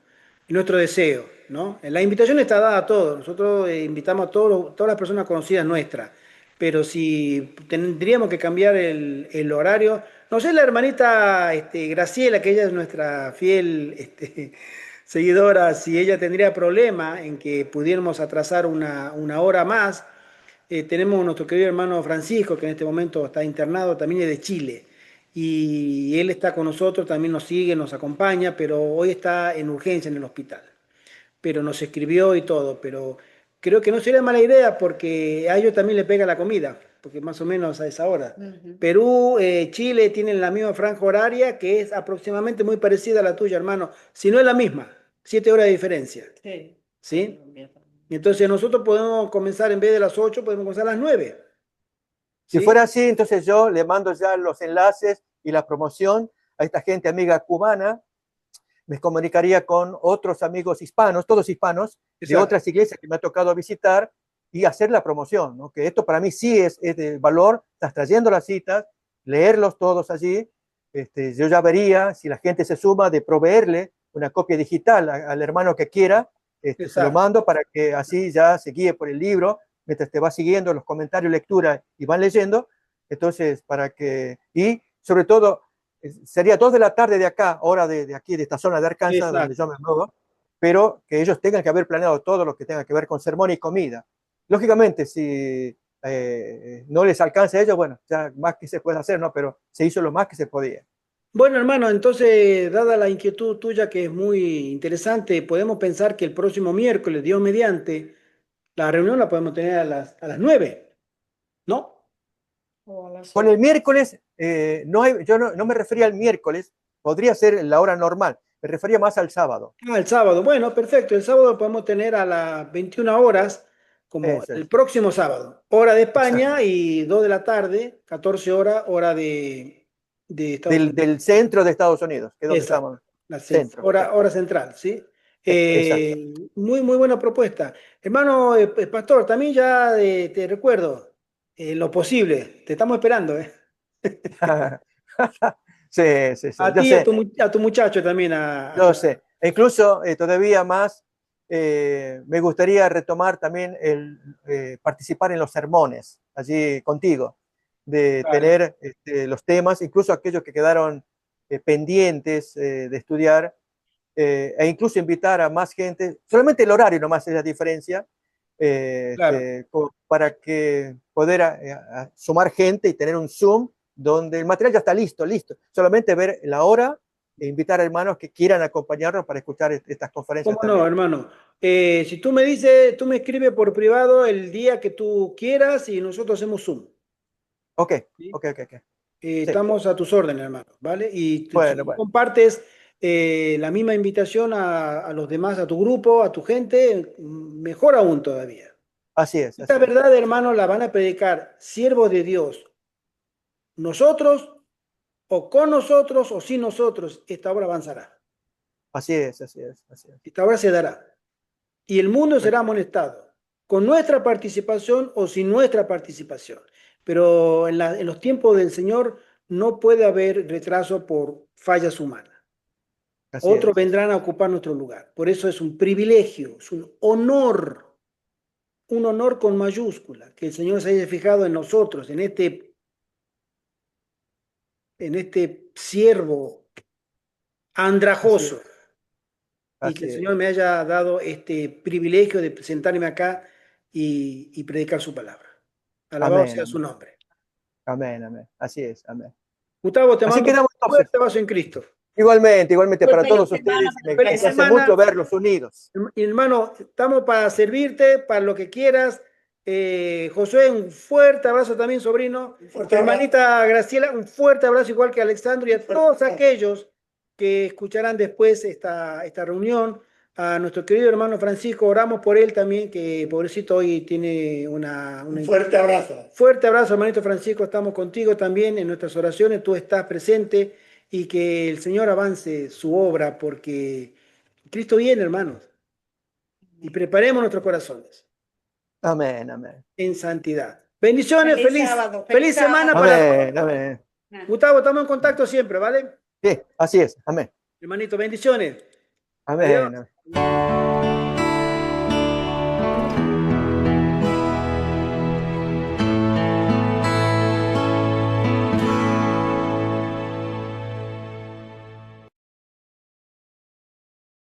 Es nuestro deseo, ¿no? La invitación está dada a todos. Nosotros invitamos a todas las personas conocidas nuestras. Pero si tendríamos que cambiar el horario, no sé, la hermanita Graciela, que ella es nuestra fiel seguidora, si ella tendría problema en que pudiéramos atrasar una hora más. Tenemos nuestro querido hermano Francisco, que en este momento está internado, también es de Chile. Y él está con nosotros, también nos sigue, nos acompaña, pero hoy está en urgencia en el hospital. Pero nos escribió y todo, pero creo que no sería mala idea porque a ellos también le pega la comida, porque más o menos a esa hora. Ujú. Perú, Chile tienen la misma franja horaria que es aproximadamente muy parecida a la tuya, hermano. Si no es la misma, 7 horas de diferencia, Sí. ¿sí? Entonces nosotros podemos comenzar en vez de las 8, podemos comenzar a las 9, Si ¿sí? fuera así, entonces yo le mando ya los enlaces y la promoción a esta gente amiga cubana. Me comunicaría con otros amigos hispanos, todos hispanos, de Exacto. otras iglesias que me ha tocado visitar y hacer la promoción, ¿no? Que esto para mí sí es de valor, estás trayendo las citas, leerlos todos allí. Yo ya vería si la gente se suma de proveerle una copia digital al hermano que quiera, se lo Exacto. mando para que así ya se guíe por el libro, mientras te va siguiendo los comentarios, lectura y van leyendo. Entonces, y sobre todo, sería 2 de la tarde de acá, hora de aquí, de esta zona de Arkansas, donde Exacto. yo me muevo, pero que ellos tengan que haber planeado todo lo que tenga que ver con sermón y comida. Lógicamente, si no les alcanza a ellos, bueno, ya más que se puede hacer, ¿no? Pero se hizo lo más que se podía. Bueno, hermano, entonces, dada la inquietud tuya que es muy interesante, podemos pensar que el próximo miércoles, Dios mediante, la reunión la podemos tener a las 9, ¿no? O a las Con el 8. miércoles, yo no me refería al miércoles, podría ser la hora normal, me refería más al sábado. Ah, el sábado. Bueno, perfecto. El sábado lo podemos tener a las 21 horas, como Eso el es, próximo sábado. Hora de exacto. España y 2 de la tarde, 14 horas, hora de Estados Unidos. Del centro de Estados Unidos, que es donde Exacto. estamos. Centro, Hora central, ¿sí? exacto. Muy buena propuesta. Hermano, pastor, también ya te recuerdo, lo posible, te estamos esperando, ¿eh? Sí, sí, sí, A yo ti y a sé, tu muchacho también, a yo tu... sé. E incluso todavía más, me gustaría retomar también participar en los sermones allí contigo, de Vale. tener los temas, incluso aquellos que quedaron pendientes de estudiar, e incluso invitar a más gente, solamente el horario nomás es la diferencia, Claro. para que poder sumar gente y tener un Zoom donde el material ya está listo, solamente ver la hora e invitar a hermanos que quieran acompañarnos para escuchar estas conferencias ¿Cómo no, también. hermano? Si tú me dices, tú me escribes por privado el día que tú quieras y nosotros hacemos Zoom, Ok, ¿sí? ok. Sí, Estamos a tus órdenes, hermano, ¿vale? Y si tú bueno, compartes la misma invitación a los demás, a tu grupo, a tu gente, mejor aún todavía. así es, Esta así es. verdad, hermano, la van a predicar siervos de Dios, nosotros, o con nosotros, o sin nosotros, esta obra avanzará. Así es, así es, así es. Esta obra se dará. Y el mundo será amonestado, con nuestra participación o sin nuestra participación. Pero en los tiempos del Señor no puede haber retraso por fallas humanas. Así Otros es. vendrán a ocupar nuestro lugar. Por eso es un privilegio, es un honor con mayúscula, que el Señor se haya fijado en nosotros, en este siervo andrajoso, y que el Así Señor es. me haya dado este privilegio de presentarme acá y predicar su palabra. Alabado Amén, sea su amén, nombre. amén, amén. Así es, amén. Gustavo, te Así mando un quedamos entonces. fuerte abrazo en Cristo. Igualmente, igualmente Muy para feliz todos semana ustedes. para Me Feliz complace ustedes. semana. mucho verlos unidos. Hermano, estamos para servirte, para lo que quieras. Josué, un fuerte abrazo también, sobrino. Un fuerte abrazo. Hermanita Graciela, un fuerte abrazo igual que a Alexandro y a todos aquellos que escucharán después esta reunión. A nuestro querido hermano Francisco, oramos por él también, que pobrecito hoy tiene Un fuerte abrazo. fuerte abrazo, hermanito Francisco, estamos contigo también en nuestras oraciones, tú estás presente y que el Señor avance su obra porque Cristo viene, hermanos, y preparemos nuestros corazones Amén, amén. en santidad. Bendiciones, Feliz sábado, feliz feliz semana sábado. para todos. Amén, amén. Gustavo, estamos en contacto siempre, ¿vale? Sí, así es. Amén. Hermanito, bendiciones. Adiós. Amén.